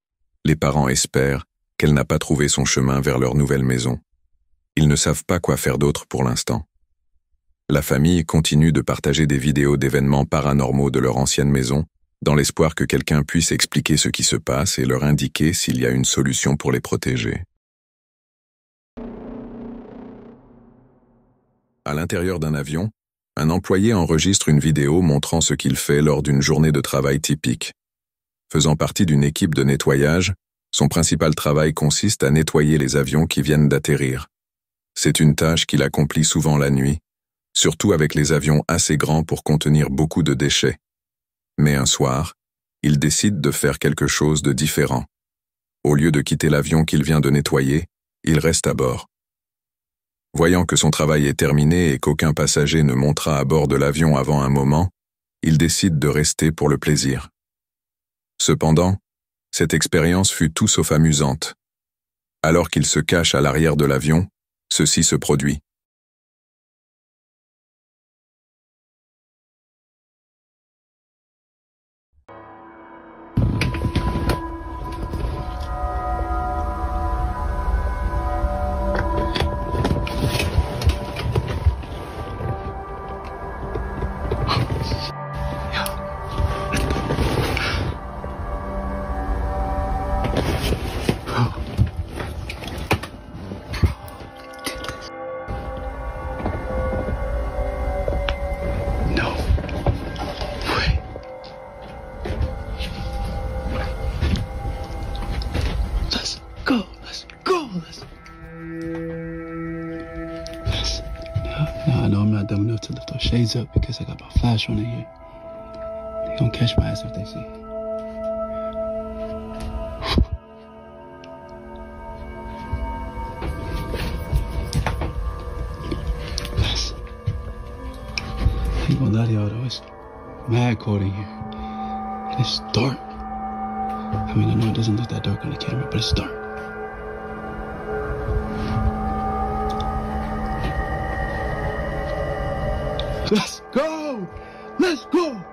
les parents espèrent qu'elle n'a pas trouvé son chemin vers leur nouvelle maison. Ils ne savent pas quoi faire d'autre pour l'instant. La famille continue de partager des vidéos d'événements paranormaux de leur ancienne maison, dans l'espoir que quelqu'un puisse expliquer ce qui se passe et leur indiquer s'il y a une solution pour les protéger. À l'intérieur d'un avion, un employé enregistre une vidéo montrant ce qu'il fait lors d'une journée de travail typique. Faisant partie d'une équipe de nettoyage, son principal travail consiste à nettoyer les avions qui viennent d'atterrir. C'est une tâche qu'il accomplit souvent la nuit, surtout avec les avions assez grands pour contenir beaucoup de déchets. Mais un soir, il décide de faire quelque chose de différent. Au lieu de quitter l'avion qu'il vient de nettoyer, il reste à bord. Voyant que son travail est terminé et qu'aucun passager ne montera à bord de l'avion avant un moment, il décide de rester pour le plaisir. Cependant, cette expérience fut tout sauf amusante. Alors qu'il se cache à l'arrière de l'avion, ceci se produit. To lift those shades up because I got my flash on it here. They gonna catch my ass if they see. Yes. I ain't gonna lie to y'all though, it's mad cold in here. And it's dark. I mean, I know it doesn't look that dark on the camera, but it's dark. Let's go! Let's go!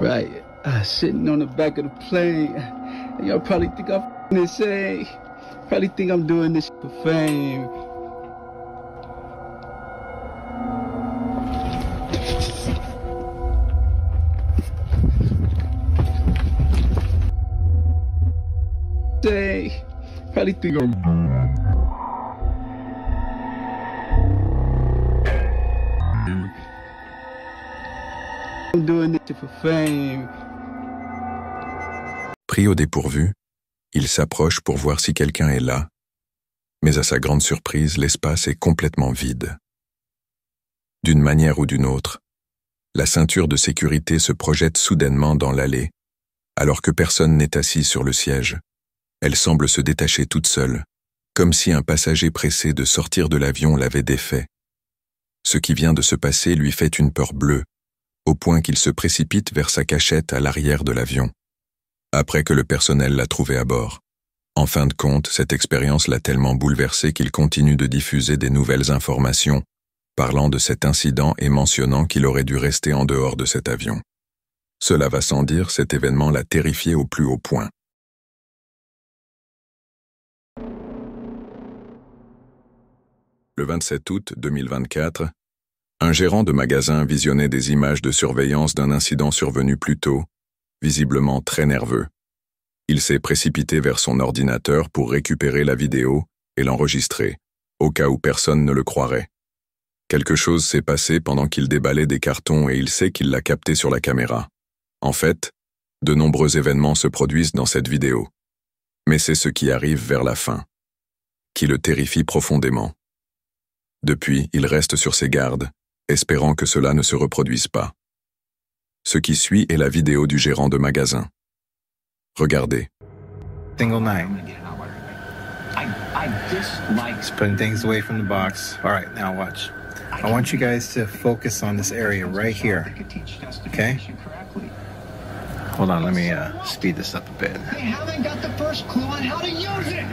Right, sitting on the back of the plane. And y'all probably think I'm insane. Probably think I'm doing this for fame. Say, probably think I'm doing this for fame. Pris au dépourvu, il s'approche pour voir si quelqu'un est là, mais à sa grande surprise, l'espace est complètement vide. D'une manière ou d'une autre, la ceinture de sécurité se projette soudainement dans l'allée, alors que personne n'est assis sur le siège. Elle semble se détacher toute seule, comme si un passager pressé de sortir de l'avion l'avait défait. Ce qui vient de se passer lui fait une peur bleue, au point qu'il se précipite vers sa cachette à l'arrière de l'avion, après que le personnel l'a trouvé à bord. En fin de compte, cette expérience l'a tellement bouleversé qu'il continue de diffuser des nouvelles informations, parlant de cet incident et mentionnant qu'il aurait dû rester en dehors de cet avion. Cela va sans dire, cet événement l'a terrifié au plus haut point. Le 27 août 2024, un gérant de magasin visionnait des images de surveillance d'un incident survenu plus tôt, visiblement très nerveux. Il s'est précipité vers son ordinateur pour récupérer la vidéo et l'enregistrer, au cas où personne ne le croirait. Quelque chose s'est passé pendant qu'il déballait des cartons et il sait qu'il l'a capté sur la caméra. En fait, de nombreux événements se produisent dans cette vidéo. Mais c'est ce qui arrive vers la fin, qui le terrifie profondément. Depuis, il reste sur ses gardes, espérant que cela ne se reproduise pas. Ce qui suit est la vidéo du gérant de magasin. Regardez. Single night. Just putting things away from the box. All right, now watch. I want you guys to focus on this area right here. Okay? Hold on, let me speed this up a bit. They haven't got the first clue on how to use it.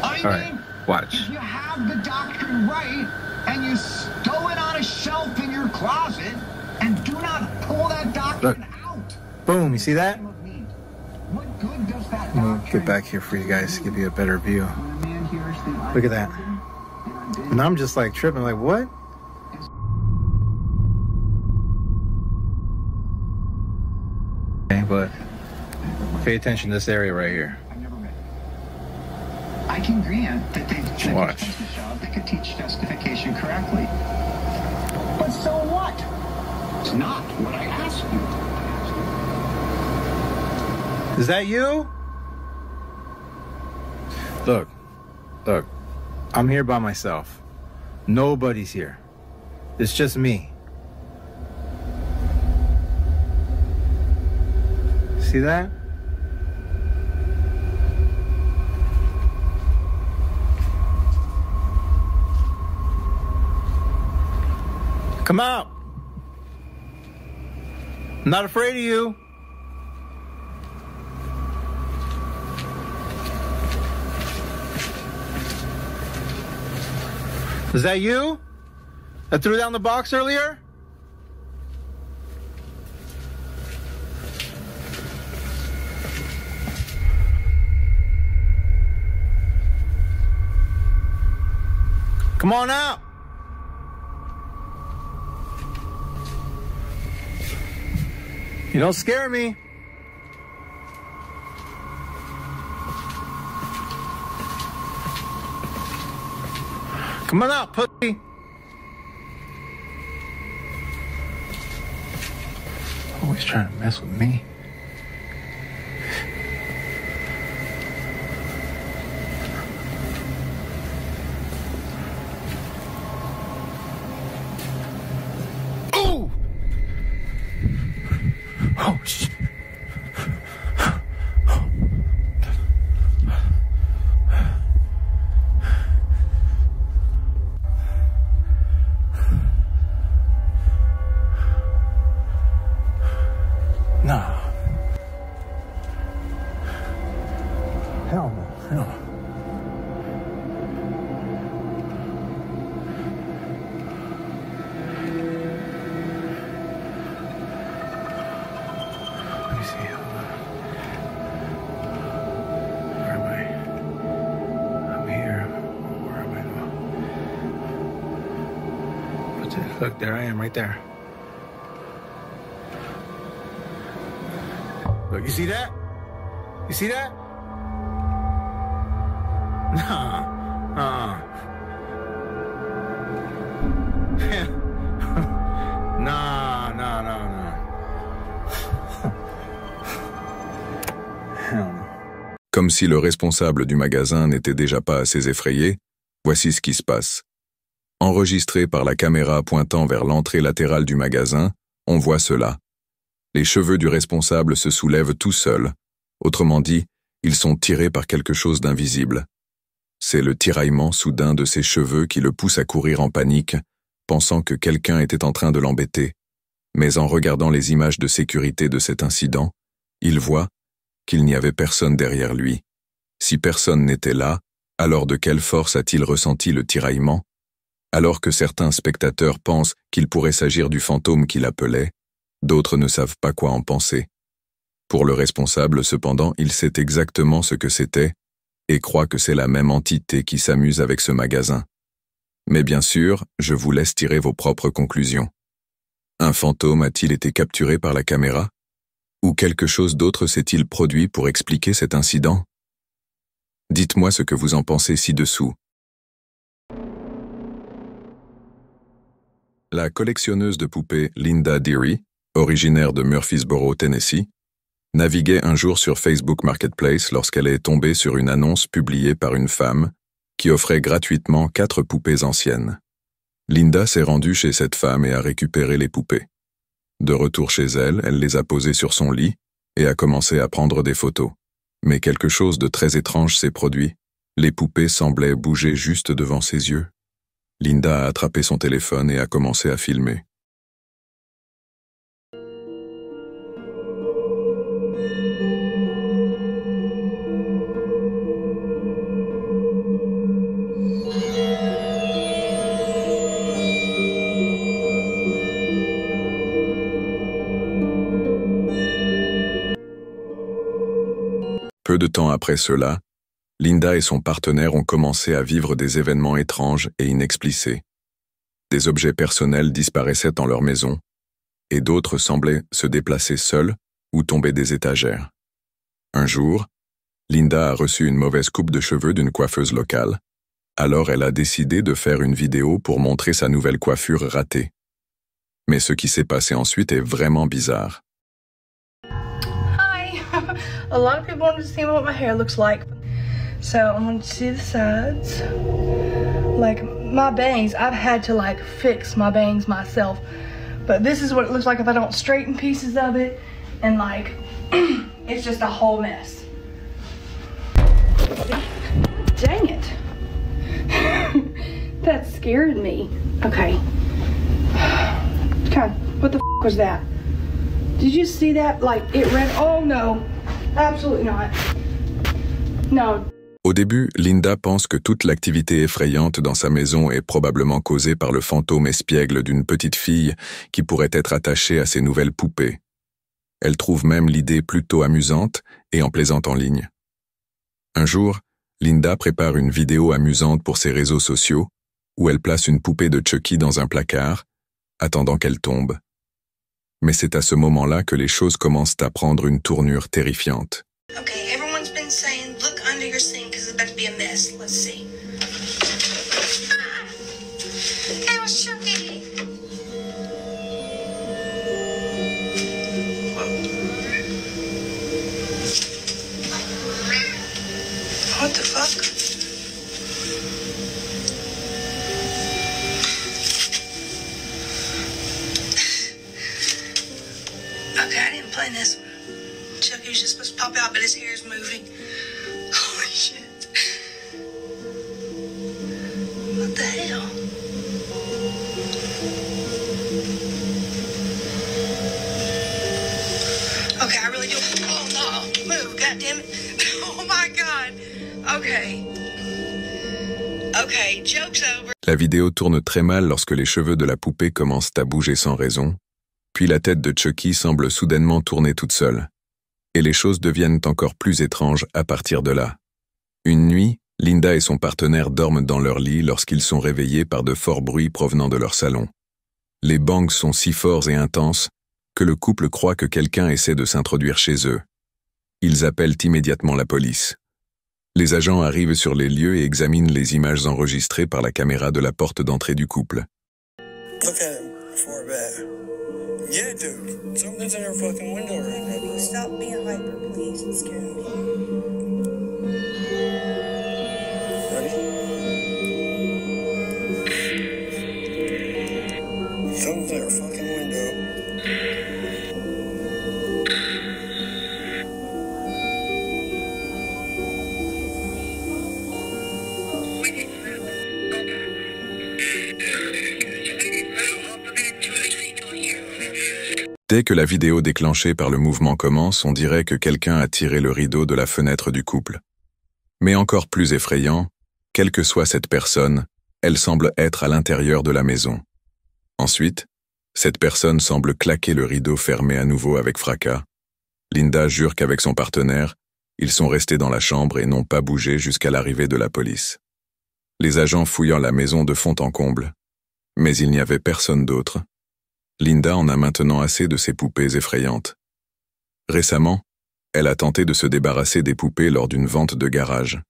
All right, watch. If you have the doctrine right and you stow it on a shelf in your closet and do not pull that doctrine out. Boom, you see that? What good does that I'm gonna get back here for you guys to give you a better view. Look at that. And I'm just like tripping, like, what? Okay, but pay attention to this area right here. I can grant that they watch. They could teach justification correctly. But so what? It's not what I asked you. Is that you? Look, I'm here by myself. Nobody's here. It's just me. See that? Come out. I'm not afraid of you. Is that you? I threw down the box earlier? Come on out. You don't scare me. Come on out, pussy. Always trying to mess with me. Oh! Oh, shit. No. Look, there I am, right there. Look, you see that? You see that? Nah. Nah. Comme si le responsable du magasin n'était déjà pas assez effrayé, voici ce qui se passe. Enregistré par la caméra pointant vers l'entrée latérale du magasin, on voit cela. Les cheveux du responsable se soulèvent tout seuls. Autrement dit, ils sont tirés par quelque chose d'invisible. C'est le tiraillement soudain de ses cheveux qui le pousse à courir en panique, pensant que quelqu'un était en train de l'embêter. Mais en regardant les images de sécurité de cet incident, il voit qu'il n'y avait personne derrière lui. Si personne n'était là, alors de quelle force a-t-il ressenti le tiraillement? Alors que certains spectateurs pensent qu'il pourrait s'agir du fantôme qui l'appelait, d'autres ne savent pas quoi en penser. Pour le responsable, cependant, il sait exactement ce que c'était et croit que c'est la même entité qui s'amuse avec ce magasin. Mais bien sûr, je vous laisse tirer vos propres conclusions. Un fantôme a-t-il été capturé par la caméra? Ou quelque chose d'autre s'est-il produit pour expliquer cet incident? Dites-moi ce que vous en pensez ci-dessous. La collectionneuse de poupées Linda Deary, originaire de Murphysboro, Tennessee, naviguait un jour sur Facebook Marketplace lorsqu'elle est tombée sur une annonce publiée par une femme qui offrait gratuitement 4 poupées anciennes. Linda s'est rendue chez cette femme et a récupéré les poupées. De retour chez elle, elle les a posées sur son lit et a commencé à prendre des photos. Mais quelque chose de très étrange s'est produit. Les poupées semblaient bouger juste devant ses yeux. Linda a attrapé son téléphone et a commencé à filmer. Peu de temps après cela, Linda et son partenaire ont commencé à vivre des événements étranges et inexplicés. Des objets personnels disparaissaient dans leur maison, et d'autres semblaient se déplacer seuls ou tomber des étagères. Un jour, Linda a reçu une mauvaise coupe de cheveux d'une coiffeuse locale. Alors elle a décidé de faire une vidéo pour montrer sa nouvelle coiffure ratée. Mais ce qui s'est passé ensuite est vraiment bizarre. A lot of people want to see what my hair looks like. So I want to see the sides. Like my bangs, I've had to like fix my bangs myself. But this is what it looks like if I don't straighten pieces of it. And like, it's just a whole mess. Dang it. That scared me. Okay. God, what the f was that? Did you see that? Like, it ran, oh no. Absolutely not. No. Au début, Linda pense que toute l'activité effrayante dans sa maison est probablement causée par le fantôme espiègle d'une petite fille qui pourrait être attachée à ses nouvelles poupées. Elle trouve même l'idée plutôt amusante et en plaisante en ligne. Un jour, Linda prépare une vidéo amusante pour ses réseaux sociaux où elle place une poupée de Chucky dans un placard, attendant qu'elle tombe. Mais c'est à ce moment-là que les choses commencent à prendre une tournure terrifiante. Okay, everyone's been saying, look under your sink because it's about to be a mess. Let's see. It was Chucky. What the fuck? Okay, I didn't plan this one. Chucky was just supposed to pop out, but his hair is moving. Holy shit. What the hell? Okay, I really do. Oh no, move, goddammit. Oh my god. Okay. Okay, joke's over. La vidéo tourne très mal lorsque les cheveux de la poupée commencent à bouger sans raison. Puis la tête de Chucky semble soudainement tourner toute seule. Et les choses deviennent encore plus étranges à partir de là. Une nuit, Linda et son partenaire dorment dans leur lit lorsqu'ils sont réveillés par de forts bruits provenant de leur salon. Les bangs sont si forts et intenses que le couple croit que quelqu'un essaie de s'introduire chez eux. Ils appellent immédiatement la police. Les agents arrivent sur les lieux et examinent les images enregistrées par la caméra de la porte d'entrée du couple. Look at him before bed. Yeah, dude. Something's in your fucking window right now. Stop being hyper, please. It's scaring me. Something's in your fucking window. Dès que la vidéo déclenchée par le mouvement commence, on dirait que quelqu'un a tiré le rideau de la fenêtre du couple. Mais encore plus effrayant, quelle que soit cette personne, elle semble être à l'intérieur de la maison. Ensuite, cette personne semble claquer le rideau fermé à nouveau avec fracas. Linda jure qu'avec son partenaire, ils sont restés dans la chambre et n'ont pas bougé jusqu'à l'arrivée de la police. Les agents fouillant la maison de fond en comble. Mais il n'y avait personne d'autre. Linda en a maintenant assez de ces poupées effrayantes. Récemment, elle a tenté de se débarrasser des poupées lors d'une vente de garage.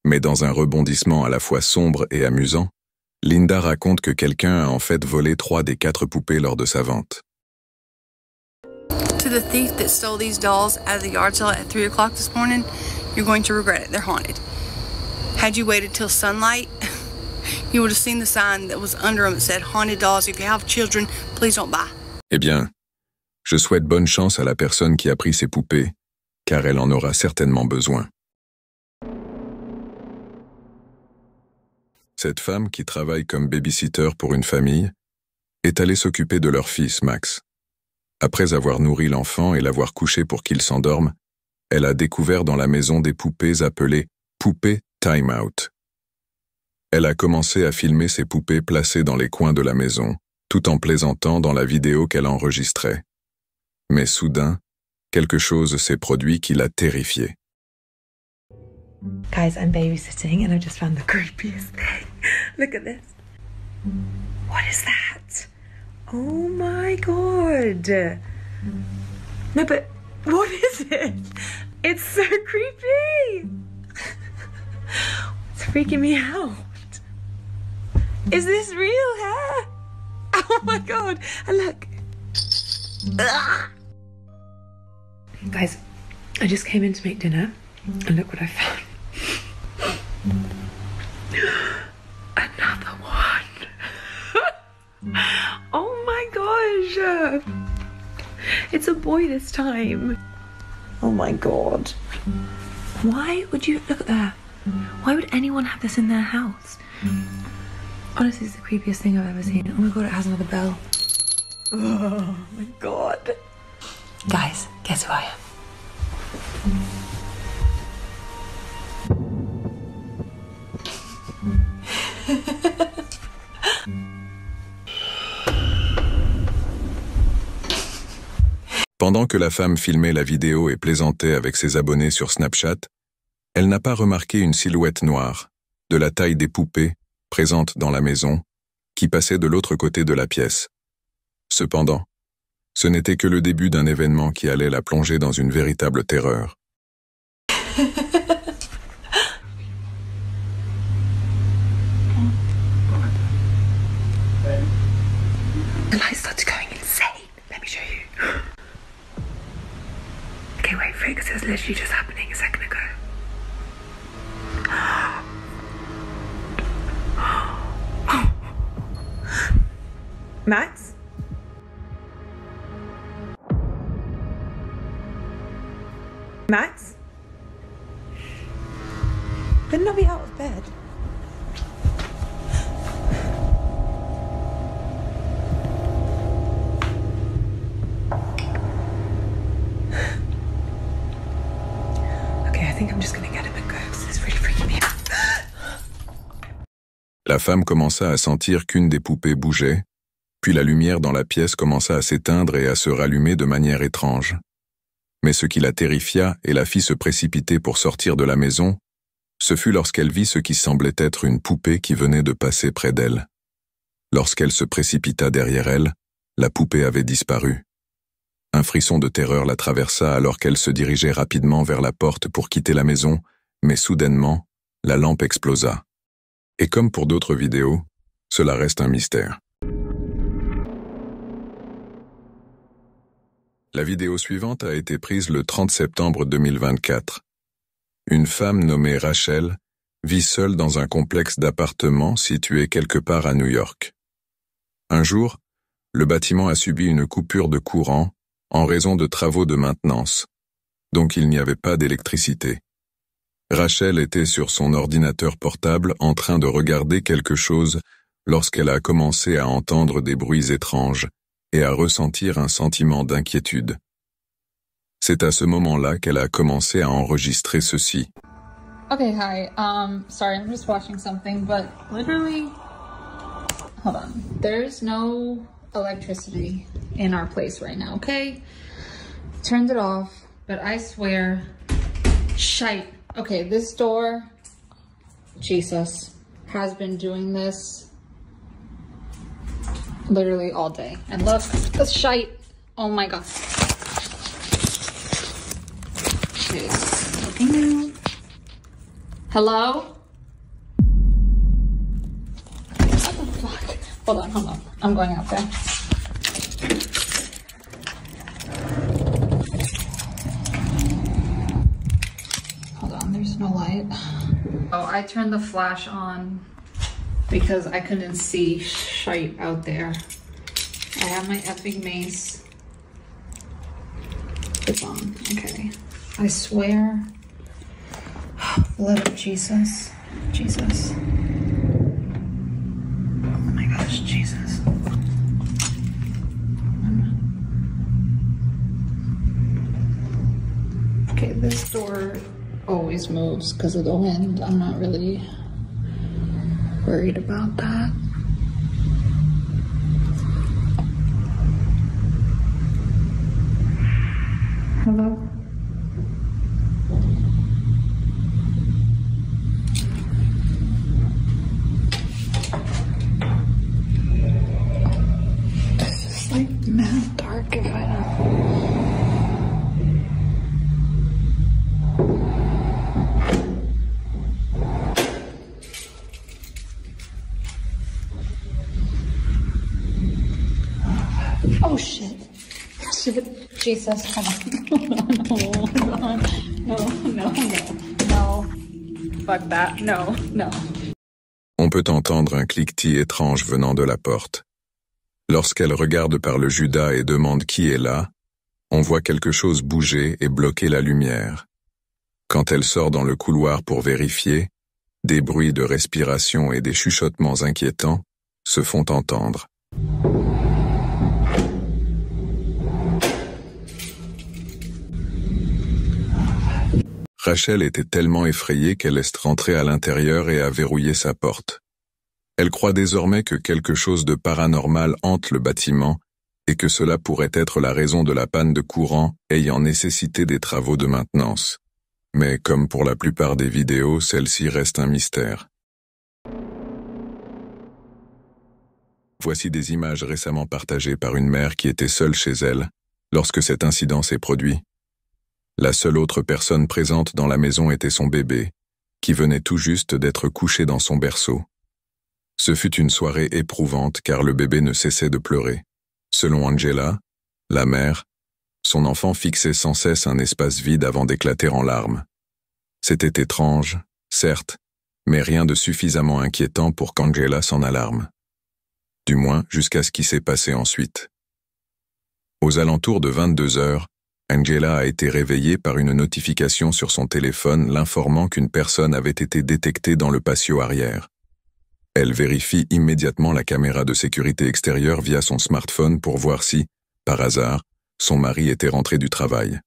Mais dans un rebondissement à la fois sombre et amusant, Linda raconte que quelqu'un a en fait volé 3 des 4 poupées lors de sa vente. To the thief that stole these dolls out of the yard sale at 3 o'clock this morning, you're going to regret it. They're haunted. Had you waited till sunlight, you would have seen the sign that was under them that said, "Haunted dolls, if you have children, please don't buy." Eh bien, je souhaite bonne chance à la personne qui a pris ces poupées, car elle en aura certainement besoin. Cette femme, qui travaille comme babysitter pour une famille, est allée s'occuper de leur fils, Max. Après avoir nourri l'enfant et l'avoir couché pour qu'il s'endorme, elle a découvert dans la maison des poupées appelées « poupées time out ». Elle a commencé à filmer ces poupées placées dans les coins de la maison, tout en plaisantant dans la vidéo qu'elle enregistrait. Mais soudain, quelque chose s'est produit qui l'a terrifiée. Guys, I'm babysitting and I just found the creepiest thing. Look at this. What is that? Oh my god. No, but what is it? It's so creepy. It's freaking me out. Is this real hair? Oh my god. And look. Ugh. Guys, I just came in to make dinner and look what I found. Another one. Oh my gosh. It's a boy this time. Oh my god. Why would you look at that? Why would anyone have this in their house? Honestly, it's the creepiest thing I've ever seen. Oh my god, it has another bell. Oh my god. Guys, guess who I am? Pendant que la femme filmait la vidéo et plaisantait avec ses abonnés sur Snapchat, elle n'a pas remarqué une silhouette noire, de la taille des poupées, présente dans la maison, qui passait de l'autre côté de la pièce. Cependant, ce n'était que le début d'un événement qui allait la plonger dans une véritable terreur. The light started going insane. Let me show you. Okay, wait for it because it was literally just happening a second ago. Max? Max? Better not be out of bed. Okay, I think I'm just gonna get him and go because it's really freaking me out. La femme commença à sentir qu'une des poupées bougeait, puis la lumière dans la pièce commença à s'éteindre et à se rallumer de manière étrange. Mais ce qui la terrifia et la fit se précipiter pour sortir de la maison, ce fut lorsqu'elle vit ce qui semblait être une poupée qui venait de passer près d'elle. Lorsqu'elle se précipita derrière elle, la poupée avait disparu. Un frisson de terreur la traversa alors qu'elle se dirigeait rapidement vers la porte pour quitter la maison, mais soudainement, la lampe explosa. Et comme pour d'autres vidéos, cela reste un mystère. La vidéo suivante a été prise le 30 septembre 2024. Une femme nommée Rachel vit seule dans un complexe d'appartements situé quelque part à New York. Un jour, le bâtiment a subi une coupure de courant en raison de travaux de maintenance, donc il n'y avait pas d'électricité. Rachel était sur son ordinateur portable en train de regarder quelque chose lorsqu'elle a commencé à entendre des bruits étranges et à ressentir un sentiment d'inquiétude. C'est à ce moment-là qu'elle a commencé à enregistrer ceci. Okay, hi. Sorry, I'm just watching something, but literally, hold on. There's no electricity in our place right now, okay? Turned it off, but I swear, shite. Okay, this door, Jesus, has been doing this literally all day. And look, the shite. Oh my God. Okay, looking out. Hello? What the fuck? Hold on. I'm going out there. Hold on, there's no light. Oh, I turned the flash on because I couldn't see shite out there. I have my effing mace. It's on, okay. I swear. Blood of Jesus. Jesus. Oh my gosh, Jesus. Okay, this door always moves because of the wind. I'm not really worried about that. Hello? Like mad dark if I don't. Oh shit. Shit. Jesus, hold on. No. Fuck that. No. On peut entendre un cliquetis étrange venant de la porte. Lorsqu'elle regarde par le Judas et demande qui est là, on voit quelque chose bouger et bloquer la lumière. Quand elle sort dans le couloir pour vérifier, des bruits de respiration et des chuchotements inquiétants se font entendre. Rachel était tellement effrayée qu'elle laisse rentrer à l'intérieur et a verrouillé sa porte. Elle croit désormais que quelque chose de paranormal hante le bâtiment et que cela pourrait être la raison de la panne de courant ayant nécessité des travaux de maintenance. Mais comme pour la plupart des vidéos, celle-ci reste un mystère. Voici des images récemment partagées par une mère qui était seule chez elle lorsque cet incident s'est produit. La seule autre personne présente dans la maison était son bébé, qui venait tout juste d'être couché dans son berceau. Ce fut une soirée éprouvante car le bébé ne cessait de pleurer. Selon Angela, la mère, son enfant fixait sans cesse un espace vide avant d'éclater en larmes. C'était étrange, certes, mais rien de suffisamment inquiétant pour qu'Angela s'en alarme. Du moins jusqu'à ce qui s'est passé ensuite. Aux alentours de 22 heures, Angela a été réveillée par une notification sur son téléphone l'informant qu'une personne avait été détectée dans le patio arrière. Elle vérifie immédiatement la caméra de sécurité extérieure via son smartphone pour voir si, par hasard, son mari était rentré du travail.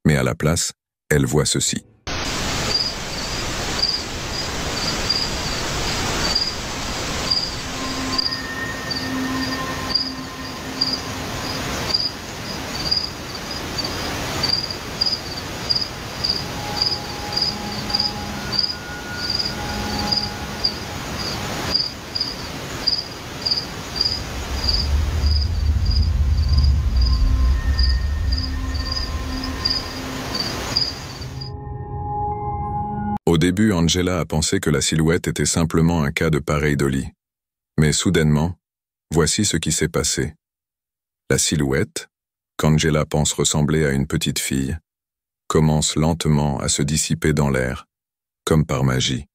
Mais à la place, elle voit ceci. début, Angela a pensé que la silhouette était simplement un cas de pareidolie. Mais soudainement, voici ce qui s'est passé. La silhouette, qu'Angela pense ressembler à une petite fille, commence lentement à se dissiper dans l'air, comme par magie.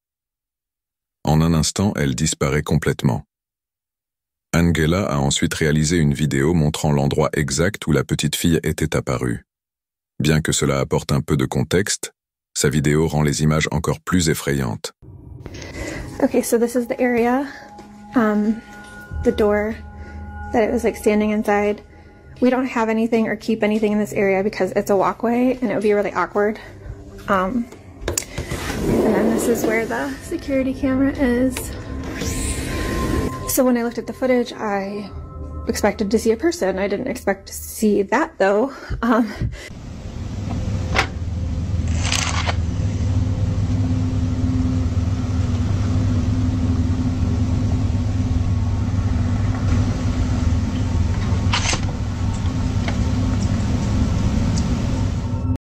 En un instant, elle disparaît complètement. Angela a ensuite réalisé une vidéo montrant l'endroit exact où la petite fille était apparue. Bien que cela apporte un peu de contexte, sa vidéo rend les images encore plus effrayantes. Okay, so this is the area, the door that it was like standing inside. We don't have anything or keep anything in this area because it's a walkway and it would be really awkward. And then this is where the security camera is. So when I looked at the footage, I expected to see a person. I didn't expect to see that though.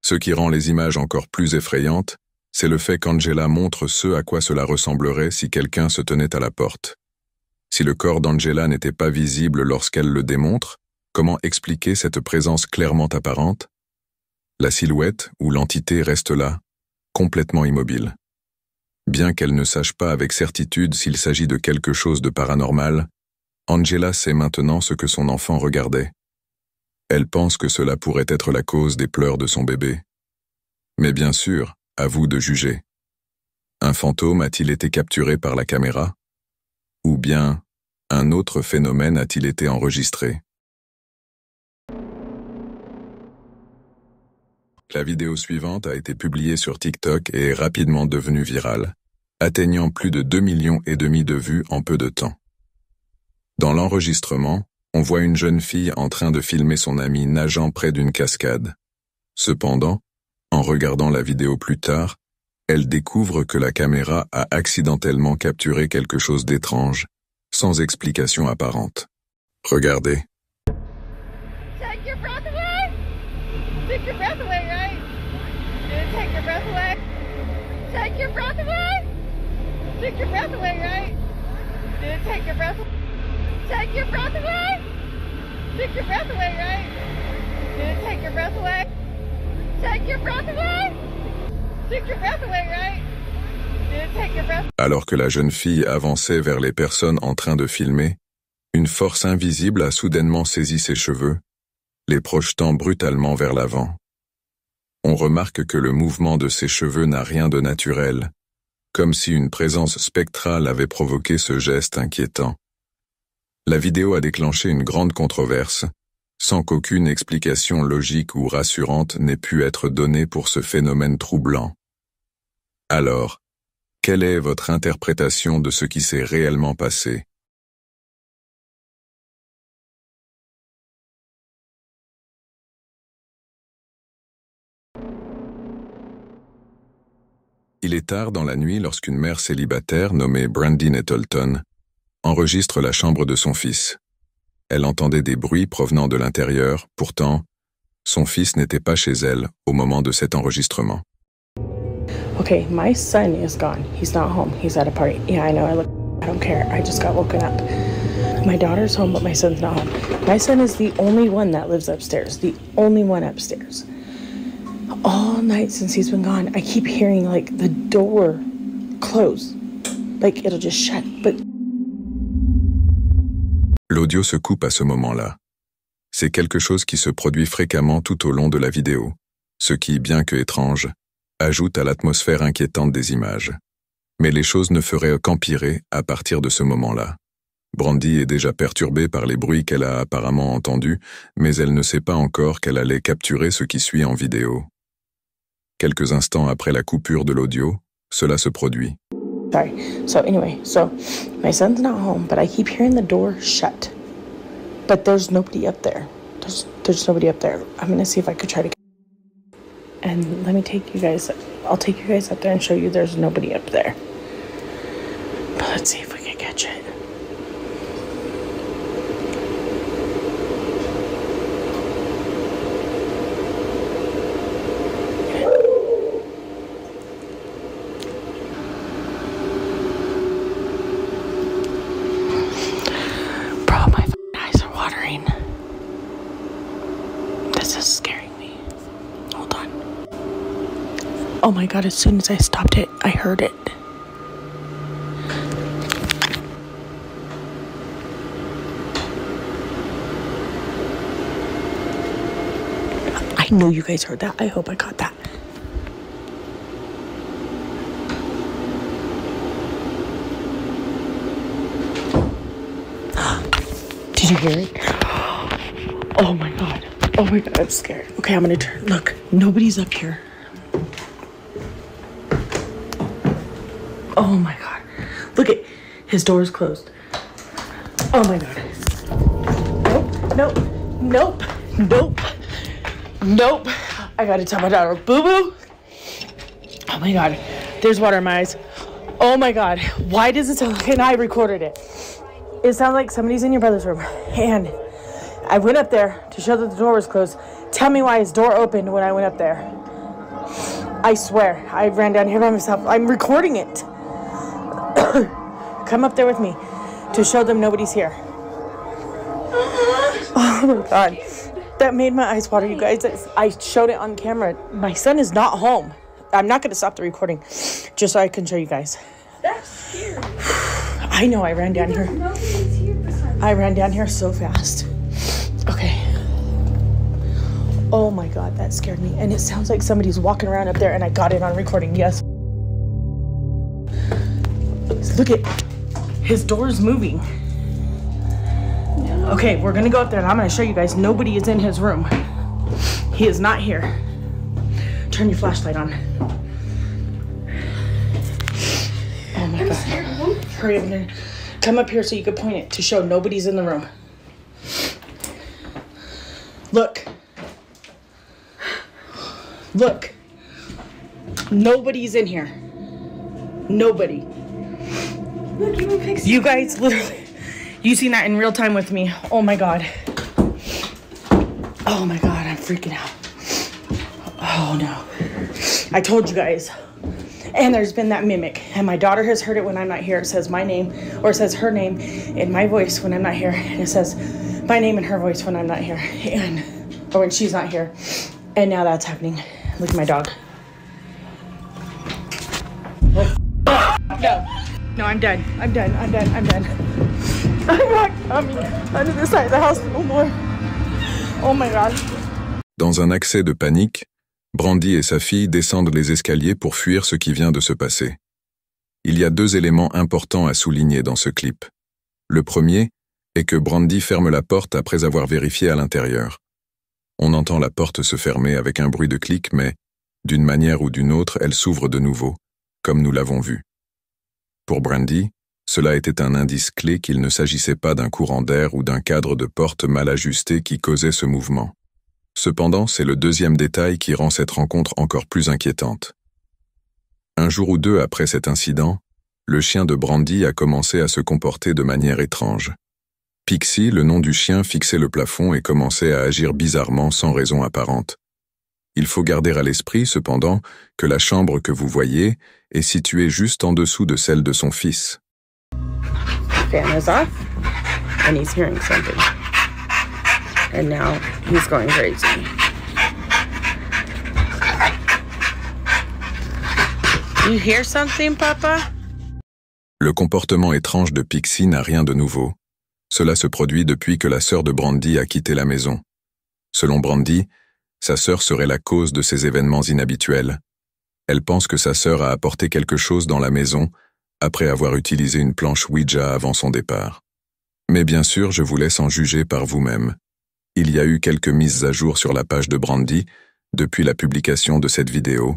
Ce qui rend les images encore plus effrayantes, c'est le fait qu'Angela montre ce à quoi cela ressemblerait si quelqu'un se tenait à la porte. Si le corps d'Angela n'était pas visible lorsqu'elle le démontre, comment expliquer cette présence clairement apparente? La silhouette ou l'entité reste là, complètement immobile. Bien qu'elle ne sache pas avec certitude s'il s'agit de quelque chose de paranormal, Angela sait maintenant ce que son enfant regardait. Elle pense que cela pourrait être la cause des pleurs de son bébé. Mais bien sûr, à vous de juger. Un fantôme a-t-il été capturé par la caméra? Ou bien, un autre phénomène a-t-il été enregistré? La vidéo suivante a été publiée sur TikTok et est rapidement devenue virale, atteignant plus de 2,5 millions de vues en peu de temps. Dans l'enregistrement, on voit une jeune fille en train de filmer son amie nageant près d'une cascade. Cependant, en regardant la vidéo plus tard, elle découvre que la caméra a accidentellement capturé quelque chose d'étrange, sans explication apparente. Regardez. Take your breath away! Take your breath away, right? Take your breath away! Take your breath away! Take your breath away, right? Take your breath away! Take your breath away! Take your breath away, right? Take your breath away! Take your breath away! Take your breath away, right? Take your breath. Alors que la jeune fille avançait vers les personnes en train de filmer, une force invisible a soudainement saisi ses cheveux, les projetant brutalement vers l'avant. On remarque que le mouvement de ses cheveux n'a rien de naturel, comme si une présence spectrale avait provoqué ce geste inquiétant. La vidéo a déclenché une grande controverse, sans qu'aucune explication logique ou rassurante n'ait pu être donnée pour ce phénomène troublant. Alors, quelle est votre interprétation de ce qui s'est réellement passé? Il est tard dans la nuit lorsqu'une mère célibataire nommée Brandy Nettleton enregistre la chambre de son fils. Elle entendait des bruits provenant de l'intérieur, pourtant, son fils n'était pas chez elle au moment de cet enregistrement. Okay, my son is gone. He's not home. He's at a party. Yeah, I know. I don't care. I just got woken up. My daughter's home, but my son's not home. My son is the only one that lives upstairs. The only one upstairs. All night since he's been gone, I keep hearing like the door close. Like it'll just shut, but... L'audio se coupe à ce moment-là. C'est quelque chose qui se produit fréquemment tout au long de la vidéo, ce qui, bien que étrange, ajoute à l'atmosphère inquiétante des images. Mais les choses ne feraient qu'empirer à partir de ce moment-là. Brandy est déjà perturbée par les bruits qu'elle a apparemment entendus, mais elle ne sait pas encore qu'elle allait capturer ce qui suit en vidéo. Quelques instants après la coupure de l'audio, cela se produit. Sorry. So anyway, my son's not home, but I keep hearing the door shut. But there's nobody up there. There's nobody up there. I'm gonna see if I could try to... And let me take you guys, I'll take you guys up there and show you there's nobody up there. But let's see if we can catch it. Oh my God, as soon as I stopped it, I heard it. I know you guys heard that. I hope I got that. Did you hear it? Oh my God. Oh my God, I'm scared. Okay, I'm gonna turn. Look, nobody's up here. Oh my God. Look at his door is closed. Oh my God. Nope, nope, nope, nope, nope. I gotta tell my daughter, boo-boo. Oh my God. There's water in my eyes. Oh my God. Why does it sound like, and I recorded it. It sounds like somebody's in your brother's room. And I went up there to show that the door was closed. Tell me why his door opened when I went up there. I swear, I ran down here by myself. I'm recording it. Come up there with me to show them nobody's here. Oh my God. That made my eyes water, you guys. I showed it on camera. My son is not home. I'm not going to stop the recording just so I can show you guys. That's scary. I know, I ran down here. I ran down here so fast. Okay. Oh my God, that scared me. And it sounds like somebody's walking around up there, and I got it on recording, yes. Look at, his door's moving. Okay, we're gonna go up there and I'm gonna show you guys nobody is in his room. He is not here. Turn your flashlight on. Oh my God. Hurry up and come up here so you can point it to show nobody's in the room. Look. Look. Nobody's in here. Nobody. Look, even Pixie. You guys literally, you seen that in real time with me. Oh my God. Oh my God, I'm freaking out. Oh no. I told you guys. And there's been that mimic. And my daughter has heard it when I'm not here. It says my name, or it says her name in my voice when I'm not here. And it says my name in her voice when I'm not here. And, or when she's not here. And now that's happening. Look at my dog. Oh, no. No, I'm done. I'm done. I'm done. I'm done. I'm not coming under the side of the house no more. Oh my God. Dans un accès de panique, Brandy et sa fille descendent les escaliers pour fuir ce qui vient de se passer. Il y a deux éléments importants à souligner dans ce clip. Le premier est que Brandy ferme la porte après avoir vérifié à l'intérieur. On entend la porte se fermer avec un bruit de clic, mais, d'une manière ou d'une autre, elle s'ouvre de nouveau, comme nous l'avons vu. Pour Brandy, cela était un indice clé qu'il ne s'agissait pas d'un courant d'air ou d'un cadre de porte mal ajusté qui causait ce mouvement. Cependant, c'est le deuxième détail qui rend cette rencontre encore plus inquiétante. Un jour ou deux après cet incident, le chien de Brandy a commencé à se comporter de manière étrange. Pixie, le nom du chien, fixait le plafond et commençait à agir bizarrement sans raison apparente. Il faut garder à l'esprit, cependant, que la chambre que vous voyez est située juste en dessous de celle de son fils. Fan is off, and he's hearing something. And now he's going crazy. You hear something, Papa? Le comportement étrange de Pixie n'a rien de nouveau. Cela se produit depuis que la sœur de Brandy a quitté la maison. Selon Brandy, sa sœur serait la cause de ces événements inhabituels. Elle pense que sa sœur a apporté quelque chose dans la maison après avoir utilisé une planche Ouija avant son départ. Mais bien sûr, je vous laisse en juger par vous-même. Il y a eu quelques mises à jour sur la page de Brandy depuis la publication de cette vidéo,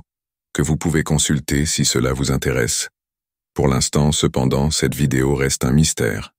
que vous pouvez consulter si cela vous intéresse. Pour l'instant, cependant, cette vidéo reste un mystère.